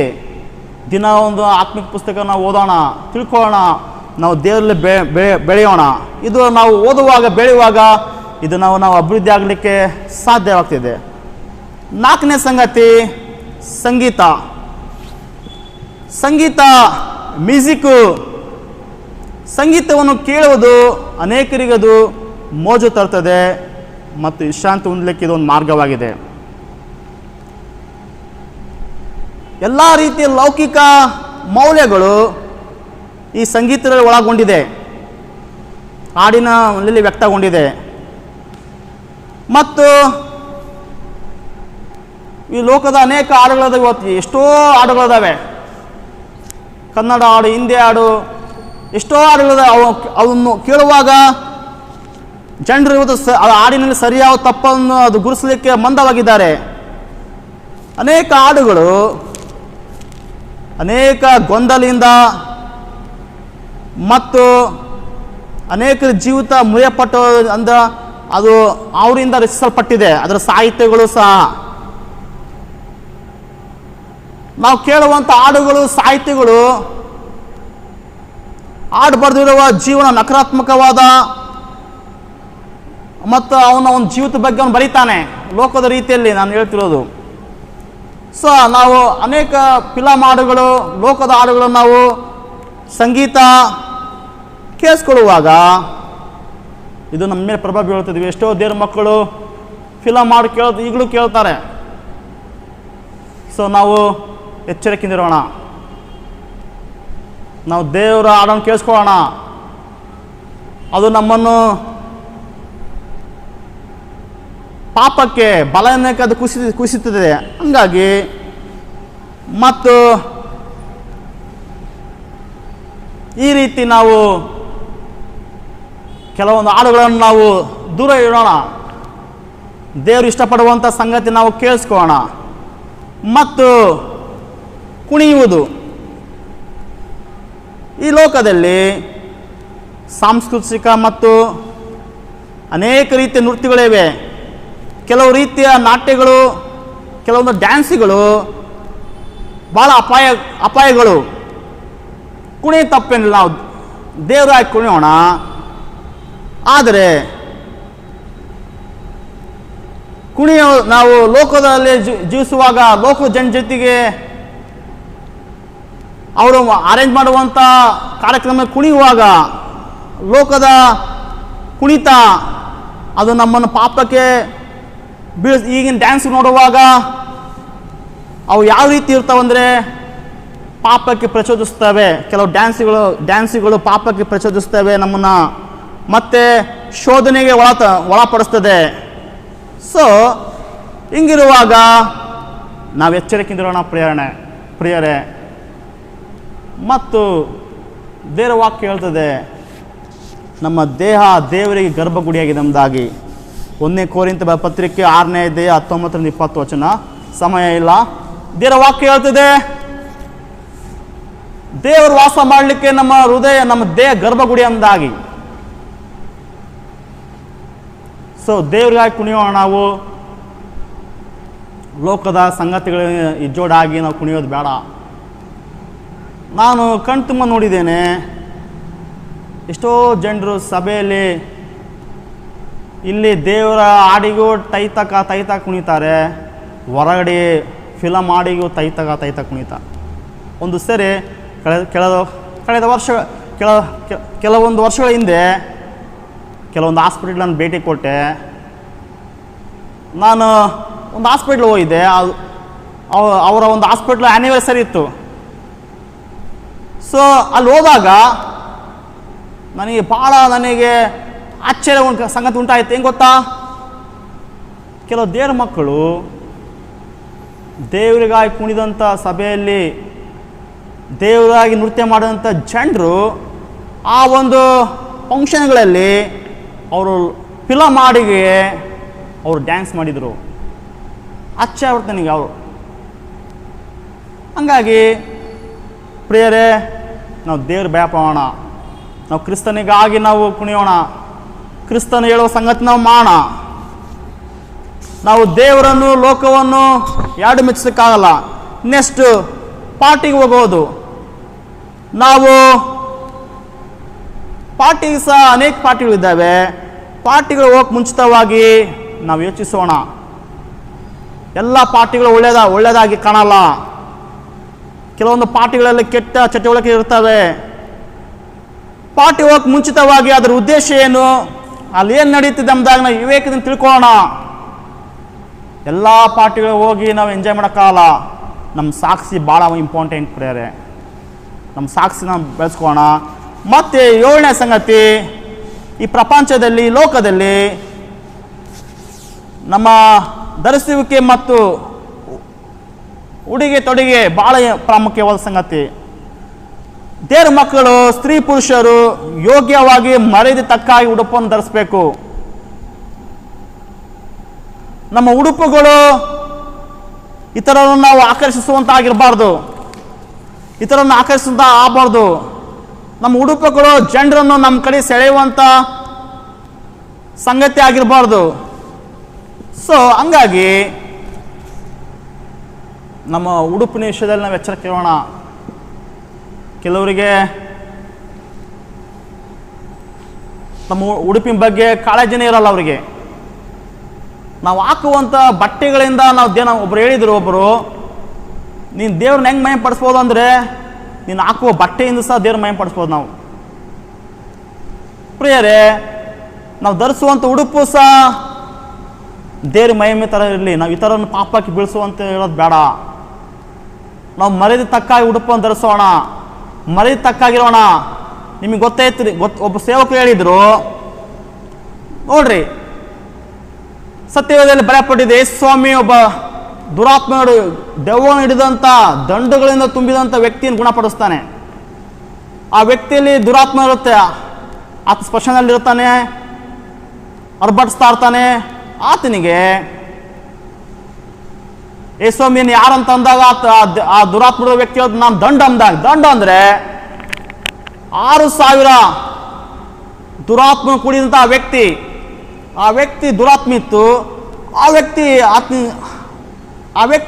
ದಿನ ಒಂದು ಆತ್ಮಿಕ ಪುಸ್ತಕ ನಾವು ಓದೋಣ, ತಿಳ್ಕೊಳ್ಳೋಣ, ನಾವು ದೇವರಲ್ಲಿ ಬೆಳೆಯೋಣ. ಇದು ನಾವು ಓದುವಾಗ ಬೆಳೆಯುವಾಗ ಇದು ನಾವು ಅಭಿವೃದ್ಧಿ ಆಗಲಿಕ್ಕೆ ಸಾಧ್ಯವಾಗ್ತಿದೆ. 4ನೇ ಸಂಗತಿ ಸಂಗೀತ ಮ್ಯೂಸಿಕ್ಕು. ಸಂಗೀತವನ್ನು ಕೇಳುವುದು ಅನೇಕರಿಗೆ ಅದು ಮೋಜು ತರ್ತದೆ ಮತ್ತು ವಿಶ್ರಾಂತಿ ಹೊಂದಲಿಕ್ಕೆ ಇದೊಂದು ಮಾರ್ಗವಾಗಿದೆ. ಎಲ್ಲ ರೀತಿಯ ಲೌಕಿಕ ಮೌಲ್ಯಗಳು ಈ ಸಂಗೀತದಲ್ಲಿ ಒಳಗೊಂಡಿದೆ, ಹಾಡಿನಲ್ಲಿ ವ್ಯಕ್ತಗೊಂಡಿದೆ. ಮತ್ತು ಈ ಲೋಕದ ಅನೇಕ ಹಾಡುಗಳದ, ಇವತ್ತು ಎಷ್ಟೋ ಹಾಡುಗಳಿದಾವೆ. ಕನ್ನಡ ಹಾಡು, ಹಿಂದಿ ಹಾಡು, ಎಷ್ಟೋ ಹಾಡುಗಳಿದೆ. ಅವನ್ನು ಕೇಳುವಾಗ ಜನರು ಇವತ್ತು ಹಾಡಿನಲ್ಲಿ ಸರಿಯಾದ ತಪ್ಪನ್ನು ಅದು ಗುರುಸಲಿಕ್ಕೆ ಮಂದವಾಗಿದ್ದಾರೆ. ಅನೇಕ ಹಾಡುಗಳು ಅನೇಕ ಗೊಂದಲಿಂದ ಮತ್ತು ಅನೇಕ ಜೀವಿತ ಮುರಿಯಪಟ್ಟು ಅದು ಅವರಿಂದ ರಚಿಸಲ್ಪಟ್ಟಿದೆ. ಅದರ ಸಾಹಿತ್ಯಗಳು ಸಹ ನಾವು ಕೇಳುವಂಥ ಹಾಡುಗಳು, ಸಾಹಿತ್ಯಗಳು ಹಾಡು ಬರೆದಿರುವ ಜೀವನ ನಕಾರಾತ್ಮಕವಾದ ಮತ್ತು ಅವನ ಒಂದು ಜೀವಿತ ಬಗ್ಗೆ ಅವನು ಬರೀತಾನೆ ಲೋಕದ ರೀತಿಯಲ್ಲಿ. ನಾನು ಹೇಳ್ತಿರೋದು ಸೊ ನಾವು ಅನೇಕ ಫಿಲಮ್ ಹಾಡುಗಳು, ಲೋಕದ ಹಾಡುಗಳನ್ನು ನಾವು ಸಂಗೀತ ಕೇಳಿಸ್ಕೊಳ್ಳುವಾಗ ಇದು ನಮ್ಮ ಮೇಲೆ ಪ್ರಭಾವ ಬೀಳ್ತಿದ್ವಿ. ಎಷ್ಟೋ ದೇವ್ರ ಮಕ್ಕಳು ಫಿಲಮ್ ಹಾಡು ಈಗಲೂ ಕೇಳ್ತಾರೆ. ಸೊ ನಾವು ಎಚ್ಚರಿಕೆಯಿಂದಿರೋಣ, ನಾವು ದೇವರ ಹಾಡನ್ನು ಕೇಳಿಸ್ಕೊಳ್ಳೋಣ. ಅದು ನಮ್ಮನ್ನು ಪಾಪಕ್ಕೆ ಬಲನಕ್ಕೆ ಅದು ಕುಸಿತದೆ. ಹಂಗಾಗಿ ಮತ್ತು ಈ ರೀತಿ ನಾವು ಕೆಲವೊಂದು ಹಾಡುಗಳನ್ನು ನಾವು ದೂರ ಇಡೋಣ. ದೇವರು ಇಷ್ಟಪಡುವಂಥ ಸಂಗತಿ ನಾವು ಕೇಳಿಸ್ಕೊಳ್ಳೋಣ. ಮತ್ತು ಕುಣಿಯುವುದು. ಈ ಲೋಕದಲ್ಲಿ ಸಾಂಸ್ಕೃತಿಕ ಮತ್ತು ಅನೇಕ ರೀತಿಯ ನೃತ್ಯಗಳಿವೆ. ಕೆಲವು ರೀತಿಯ ನಾಟ್ಯಗಳು, ಕೆಲವೊಂದು ಡ್ಯಾನ್ಸ್ಗಳು ಭಾಳ ಅಪಾಯಗಳು. ಕುಣಿಯ ತಪ್ಪೇನಿಲ್ಲ, ನಾವು ದೇವರಾಗಿ ಕುಣಿಯೋಣ. ಆದರೆ ನಾವು ಲೋಕದಲ್ಲಿ ಜೀವಿಸುವಾಗ ಲೋಕ ಜೊತೆಗೆ ಅವರು ಅರೇಂಜ್ ಮಾಡುವಂಥ ಕಾರ್ಯಕ್ರಮ ಕುಣಿಯುವಾಗ ಲೋಕದ ಕುಣಿತ ಅದು ನಮ್ಮನ್ನು ಪಾಪಕ್ಕೆ ಈಗಿನ ಡ್ಯಾನ್ಸ್ ನೋಡುವಾಗ ಅವು ಯಾವ ರೀತಿ ಇರ್ತಾವಂದರೆ ಪಾಪಕ್ಕೆ ಪ್ರಚೋದಿಸ್ತವೆ. ಕೆಲವು ಡ್ಯಾನ್ಸ್ಗಳು ಪಾಪಕ್ಕೆ ಪ್ರಚೋದಿಸ್ತವೆ, ನಮ್ಮನ್ನು ಮತ್ತೆ ಶೋಧನೆಗೆ ಒಳಪಡಿಸ್ತದೆ. ಸೊ ಹಿಂಗಿರುವಾಗ ನಾವು ಎಚ್ಚರಿಕೆಯಿಂದಿರೋಣ ಪ್ರಿಯರೇ. ಮತ್ತು ದೇವರ ವಾಕ್ಯ ಹೇಳ್ತದೆ, ನಮ್ಮ ದೇಹ ದೇವರಿಗೆ ಗರ್ಭಗುಡಿಯಾಗಿದೆ ಎಂಬುದಾಗಿ. 1 ಕೊರಿಂಥ ಪತ್ರಿಕೆ 6ನೇ ಅಧ್ಯಾಯ 19-20 ವಚನ. ಸಮಯ ಇಲ್ಲ. ದೇವರ ವಾಕ್ಯ ಹೇಳ್ತದೆ, ದೇವರು ವಾಸ ಮಾಡಲಿಕ್ಕೆ ನಮ್ಮ ಹೃದಯ, ನಮ್ಮ ದೇಹ ಗರ್ಭಗುಡಿ ಎಂಬುದಾಗಿ. ಸೊ ದೇವರಿಗಾಗಿ ಕುಣಿಯೋಣ. ನಾವು ಲೋಕದ ಸಂಗತಿಗಳ ಇಜ್ಜೋಡಾಗಿ ನಾವು ಕುಣಿಯೋದು ಬೇಡ. ನಾನು ಕಣ್ ತುಂಬ ನೋಡಿದ್ದೇನೆ, ಎಷ್ಟೋ ಜನರು ಸಭೆಯಲ್ಲಿ ಇಲ್ಲಿ ದೇವರ ಹಾಡಿಗೂ ತೈತಕ ಕುಣಿತಾರೆ, ಹೊರಗಡೆ ಫಿಲಮ್ ಹಾಡಿಗೂ ತೈತಕ ಕುಣಿತಾರೆ. ಒಂದು ಸರಿ ಕೆಲವೊಂದು ವರ್ಷಗಳ ಹಿಂದೆ ಕೆಲವೊಂದು ಹಾಸ್ಪಿಟ್ಲ್ ನಾನು ಭೇಟಿ ಕೊಟ್ಟೆ. ನಾನು ಒಂದು ಹಾಸ್ಪಿಟ್ಲ್ ಹೋಗಿದ್ದೆ. ಅವರ ಒಂದು ಹಾಸ್ಪಿಟ್ಲ್ ಆ್ಯನಿವರ್ಸರಿ ಇತ್ತು. ಸೊ ಅಲ್ಲಿ ಹೋದಾಗ ನನಗೆ ಆಶ್ಚರ್ಯ ಸಂಗತಿ ಉಂಟಾಯಿತು. ಹೆಂಗೆ ಗೊತ್ತಾ, ಕೆಲವು ದೇವ್ರ ಮಕ್ಕಳು ದೇವರಿಗಾಗಿ ಕುಣಿದಂಥ ಸಭೆಯಲ್ಲಿ ದೇವರಾಗಿ ನೃತ್ಯ ಮಾಡಿದಂಥ ಜನರು ಆ ಒಂದು ಫಂಕ್ಷನ್ಗಳಲ್ಲಿ ಅವರು ಫಿಲಮ್ ಹಾಡಿಗೆ ಅವರು ಡ್ಯಾನ್ಸ್ ಮಾಡಿದರು. ಆಶ್ಚರ್ಯ ಆಗ್ಬಿಡ್ತು ನನಗೆ ಅವರು. ಹಂಗಾಗಿ ಪ್ರಿಯರೇ, ನಾವು ದೇವ್ರ ಭಯಪಡೋಣ. ನಾವು ಕ್ರಿಸ್ತನಿಗಾಗಿ ನಾವು ಕುಣಿಯೋಣ. ಕ್ರಿಸ್ತನು ಹೇಳುವ ಸಂಗತಿ ನಾವು ಮಾಡೋಣ. ನಾವು ದೇವರನ್ನು ಲೋಕವನ್ನು ಎರಡು ಮೆಚ್ಚಿಸೋಕ್ಕಾಗಲ್ಲ. ನೆಕ್ಸ್ಟ್ ಪಾರ್ಟಿಗೆ ಹೋಗೋದು. ನಾವು ಪಾರ್ಟಿಗೆ ಸಹ ಅನೇಕ ಪಾರ್ಟಿಗಳಿದ್ದಾವೆ. ಪಾರ್ಟಿಗಳು ಹೋಗಕ್ಕೆ ಮುಂಚಿತವಾಗಿ ನಾವು ಯೋಚಿಸೋಣ. ಎಲ್ಲ ಪಾರ್ಟಿಗಳು ಒಳ್ಳೆಯದಾಗಿ ಕಾಣಲ್ಲ. ಕೆಲವೊಂದು ಪಾರ್ಟಿಗಳಲ್ಲಿ ಕೆಟ್ಟ ಚಟುವಟಿಕೆ ಇರ್ತವೆ. ಪಾರ್ಟಿ ಹೋಗಕ್ಕೆ ಮುಂಚಿತವಾಗಿ ಅದರ ಉದ್ದೇಶ ಏನು, ಅಲ್ಲಿ ಏನು ನಡೀತಿದೆ ಎಂಬುದಾಗ ನಾವು ವಿವೇಕದಿಂದ ತಿಳ್ಕೊಳ್ಳೋಣ. ಎಲ್ಲ ಪಾರ್ಟಿಗಳು ಹೋಗಿ ನಾವು ಎಂಜಾಯ್ ಮಾಡೋಕ್ಕಾಗಲ್ಲ. ನಮ್ಮ ಸಾಕ್ಷಿ ಭಾಳ ಇಂಪಾರ್ಟೆಂಟ್ ಪ್ರೇರೆ. ನಮ್ಮ ಸಾಕ್ಷಿನ ಬೆಳೆಸ್ಕೋಣ. ಮತ್ತು 7ನೇ ಸಂಗತಿ, ಈ ಪ್ರಪಂಚದಲ್ಲಿ, ಲೋಕದಲ್ಲಿ ನಮ್ಮ ಧರಿಸುವಿಕೆ ಮತ್ತು ಉಡುಗೆ ತೊಡುಗೆ ಭಾಳ ಪ್ರಾಮುಖ್ಯವಾದ ಸಂಗತಿ. ದೇವ್ರ ಮಕ್ಕಳು, ಸ್ತ್ರೀ ಪುರುಷರು ಯೋಗ್ಯವಾಗಿ ಮರ್ಯಾದೆ ತಕ್ಕಾಗಿ ಉಡುಪನ್ನು ಧರಿಸಬೇಕು. ನಮ್ಮ ಉಡುಪುಗಳು ಇತರರನ್ನು ನಾವು ಆಕರ್ಷಿಸುವಂತಾಗಿರಬಾರ್ದು, ಇತರರನ್ನು ಆಕರ್ಷಿಸುವಂತ ಆಗಬಾರ್ದು. ನಮ್ಮ ಉಡುಪುಗಳು ಜನರನ್ನು ನಮ್ಮ ಕಡೆ ಸೆಳೆಯುವಂಥ ಸಂಗತಿ ಆಗಿರಬಾರ್ದು. ಸೊ ಹಂಗಾಗಿ ನಮ್ಮ ಉಡುಪಿನ ವಿಷಯದಲ್ಲಿ ನಾವು ಎಚ್ಚರಿಕೆ ಇರೋಣ. ಕೆಲವರಿಗೆ ನಮ್ಮ ಉಡುಪಿನ ಬಗ್ಗೆ ಕಾಳಜಿನೇ ಇರಲ್ಲ ಅವರಿಗೆ. ನಾವು ಹಾಕುವಂಥ ಬಟ್ಟೆಗಳಿಂದ ಒಬ್ಬರು ಹೇಳಿದರು, ನೀನು ದೇವ್ರನ್ನ ಹೆಂಗೆ ಮಯ ಪಡಿಸ್ಬೋದು ಅಂದರೆ ನೀನು ಹಾಕುವ ಬಟ್ಟೆಯಿಂದ ಸಹ ದೇವ್ರ ಮಯ ಪಡಿಸ್ಬೋದು. ನಾವು ಪ್ರಿಯರೇ, ನಾವು ಧರಿಸುವಂಥ ಉಡುಪು ಸಹ ದೇವ್ರ ಮಹಿಮೆ ಥರ ಇರಲಿ. ನಾವು ಇತರನ್ನು ಪಾಪಕ್ಕೆ ಬೀಳಿಸುವಂತ ಹೇಳೋದು ಬೇಡ. ನಾವು ಮರ್ಯಾದೆ ತಕ್ಕಾಗಿ ಉಡುಪನ್ನು ಧರಿಸೋಣ, ಮರ್ಯಾದೆ ತಕ್ಕಾಗಿರೋಣ. ನಿಮಗೆ ಗೊತ್ತೈತ್ರಿ, ಒಬ್ಬ ಸೇವಕರು ಹೇಳಿದರು ನೋಡ್ರಿ, ಸತ್ಯವೇದದಲ್ಲಿ ಬರೆಯಲ್ಪಟ್ಟಿದೆ, ಸ್ವಾಮಿ ಒಬ್ಬ ದುರಾತ್ಮಗಳು ದೆವ್ವವನ್ನು ಹಿಡಿದಂಥ ದಂಡುಗಳಿಂದ ತುಂಬಿದಂಥ ವ್ಯಕ್ತಿಯನ್ನು ಗುಣಪಡಿಸ್ತಾನೆ. ಆ ವ್ಯಕ್ತಿಯಲ್ಲಿ ದುರಾತ್ಮ ಇರುತ್ತೆ, ಆತ ಸ್ಪರ್ಶನಲ್ಲಿರ್ತಾನೆ, ಅರ್ಬಡಿಸ್ತಾ ಇರ್ತಾನೆ. ಆತನಿಗೆ ಸ್ವಾಮಿಯನ್ನು ಯಾರಂತ ಅಂದಾಗ ಆ ದುರಾತ್ಮದ ವ್ಯಕ್ತಿ ನಾನು ದಂಡ ಅಂದರೆ 6,000 ದುರಾತ್ಮ ಕೂಡಿದಂಥ ಆ ವ್ಯಕ್ತಿ ದುರಾತ್ಮ ಇತ್ತು. ಆ ವ್ಯಕ್ತಿ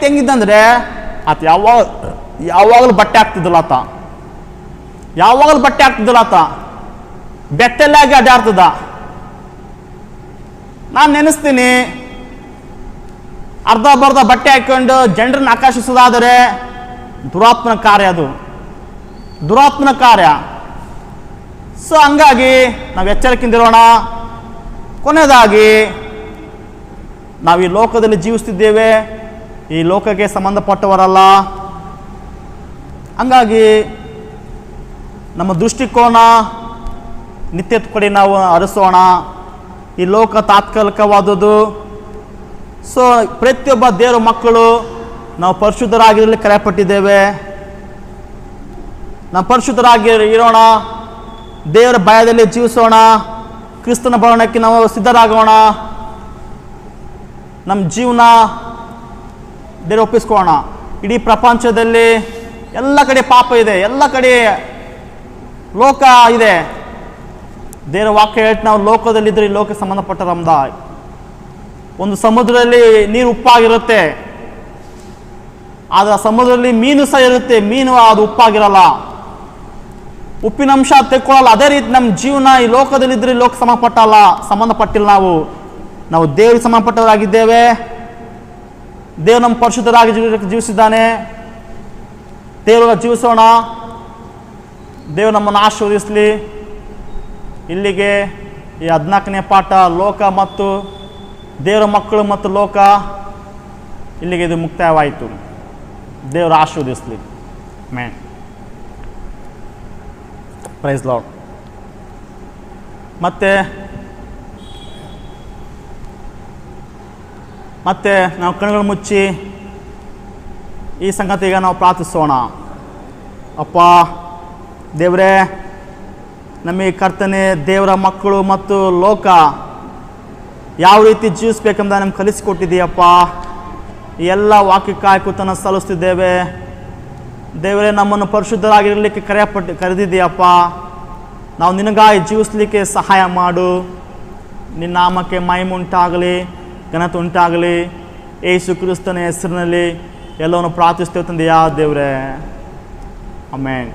ಹೆಂಗಿದ್ದಂದರೆ ಆತ ಯಾವಾಗಲೂ ಬಟ್ಟೆ ಹಾಕ್ತಿದ್ದಲ್ಲ ಆತ ಬೆಟ್ಟಲ್ಲಾಗಿ ಅಡ್ಡಾಡ್ತದ. ನಾನು ನೆನೆಸ್ತೀನಿ, ಅರ್ಧ ಬರ್ಧ ಬಟ್ಟೆ ಹಾಕೊಂಡು ಜನರನ್ನು ಆಕರ್ಷಿಸೋದಾದರೆ ದುರಾತ್ಮನ ಕಾರ್ಯ, ಅದು ದುರಾತ್ಮನ ಕಾರ್ಯ. ಸೊ ಹಂಗಾಗಿ ನಾವು ಎಚ್ಚರಿಕೆಯಿಂದಿರೋಣ. ಕೊನೆಯದಾಗಿ, ನಾವು ಈ ಲೋಕದಲ್ಲಿ ಜೀವಿಸ್ತಿದ್ದೇವೆ, ಈ ಲೋಕಕ್ಕೆ ಸಂಬಂಧಪಟ್ಟವರಲ್ಲ. ಹಂಗಾಗಿ ನಮ್ಮ ದೃಷ್ಟಿಕೋನ ನಿತ್ಯದ ಕಡೆ ನಾವು ಹರಿಸೋಣ. ಈ ಲೋಕ ತಾತ್ಕಾಲಿಕವಾದುದು. ಸೊ ಪ್ರತಿಯೊಬ್ಬ ದೇವರ ಮಕ್ಕಳು ನಾವು ಪರಿಶುದ್ಧರಾಗಿರಲಿ ಕರೆಯಲ್ಪಟ್ಟಿದ್ದೇವೆ. ನಾವು ಪರಿಶುದ್ಧರಾಗಿ ಇರೋಣ, ದೇವರ ಭಯದಲ್ಲಿ ಜೀವಿಸೋಣ, ಕ್ರಿಸ್ತನ ಭವನಕ್ಕೆ ನಾವು ಸಿದ್ಧರಾಗೋಣ, ನಮ್ಮ ಜೀವನ ದೇವರ ಒಪ್ಪಿಸ್ಕೋಣ. ಇಡೀ ಪ್ರಪಂಚದಲ್ಲಿ ಎಲ್ಲ ಕಡೆ ಪಾಪ ಇದೆ, ಎಲ್ಲ ಕಡೆ ಲೋಕ ಇದೆ. ದೇವರ ವಾಕ್ಯ ಹೇಳ್ತು, ನಾವು ಲೋಕದಲ್ಲಿದ್ದರೆ ಈ ಲೋಕಕ್ಕೆ ಸಂಬಂಧಪಟ್ಟ ನಮ್ದ. ಒಂದು ಸಮುದ್ರದಲ್ಲಿ ನೀರು ಉಪ್ಪಾಗಿರುತ್ತೆ, ಆದರೆ ಆ ಸಮುದ್ರದಲ್ಲಿ ಮೀನು ಸಹ ಇರುತ್ತೆ, ಮೀನು ಅದು ಉಪ್ಪಾಗಿರಲ್ಲ, ಉಪ್ಪಿನಂಶ ತೆಕ್ಕೊಳ್ಳಲ್ಲ. ಅದೇ ರೀತಿ ನಮ್ಮ ಜೀವನ ಈ ಲೋಕದಲ್ಲಿದ್ದರೆ ಲೋಕ ಸಂಬಂಧಪಟ್ಟಿಲ್ಲ. ನಾವು ದೇವರಿಗೆ ಸಂಬಂಧಪಟ್ಟವರಾಗಿದ್ದೇವೆ. ದೇವರು ನಮ್ಮ ಪರಿಶುದ್ಧರಾಗಿ ಜೀವಿಸಿದ್ದಾನೆ. ದೇವರ ಜೀವಿಸೋಣ. ದೇವರು ನಮ್ಮನ್ನು ಆಶೀರ್ವದಿಸಲಿ. ಇಲ್ಲಿಗೆ ಈ 14ನೇ ಪಾಠ, ಲೋಕ ಮತ್ತು ದೇವರ ಮಕ್ಕಳು ಮತ್ತು ಲೋಕ, ಇಲ್ಲಿಗೆ ಇದು ಮುಕ್ತಾಯವಾಯಿತು. ದೇವರು ಆಶೀರ್ವದಿಸಲಿ. ಆಮೆನ್. Praise lord. ಮತ್ತೆ ನಾವು ಕಣ್ಣುಗಳು ಮುಚ್ಚಿ ಈ ಸಂಗತಿಗೆ ನಾವು ಪ್ರಾರ್ಥಿಸೋಣ. ಅಪ್ಪ ದೇವರೇ, ನಮಗೆ ಕರ್ತನೆ ದೇವರ ಮಕ್ಕಳು ಮತ್ತು ಲೋಕ ಯಾವ ರೀತಿ ಜೀವಿಸ್ಬೇಕೆಂಬ ನಮ್ಗೆ ಕಲಿಸಿಕೊಟ್ಟಿದ್ದೀಯಪ್ಪ. ಈ ಎಲ್ಲ ವಾಕ್ಯಕ್ಕಾಗಿ ಕೃತಜ್ಞತೆ ಸಲ್ಲಿಸ್ತಿದ್ದೇವೆ. ದೇವರೇ, ನಮ್ಮನ್ನು ಪರಿಶುದ್ಧರಾಗಿರಲಿಕ್ಕೆ ಕರೆದಿದ್ದೀಯಪ್ಪ. ನಾವು ನಿನಗಾಗಿ ಜೀವಿಸಲಿಕ್ಕೆ ಸಹಾಯ ಮಾಡು. ನಿನ್ನ ನಾಮಕ್ಕೆ ಮಹಿಮೆ ಉಂಟಾಗಲಿ, ಘನತೆ ಉಂಟಾಗಲಿ. ಯೇಸು ಕ್ರಿಸ್ತನ ಹೆಸರಿನಲ್ಲಿ ಎಲ್ಲವನ್ನು ಪ್ರಾರ್ಥಿಸ್ತೇವೆ ತಂದೆಯಾ ದೇವರೇ. ಆಮೆನ್.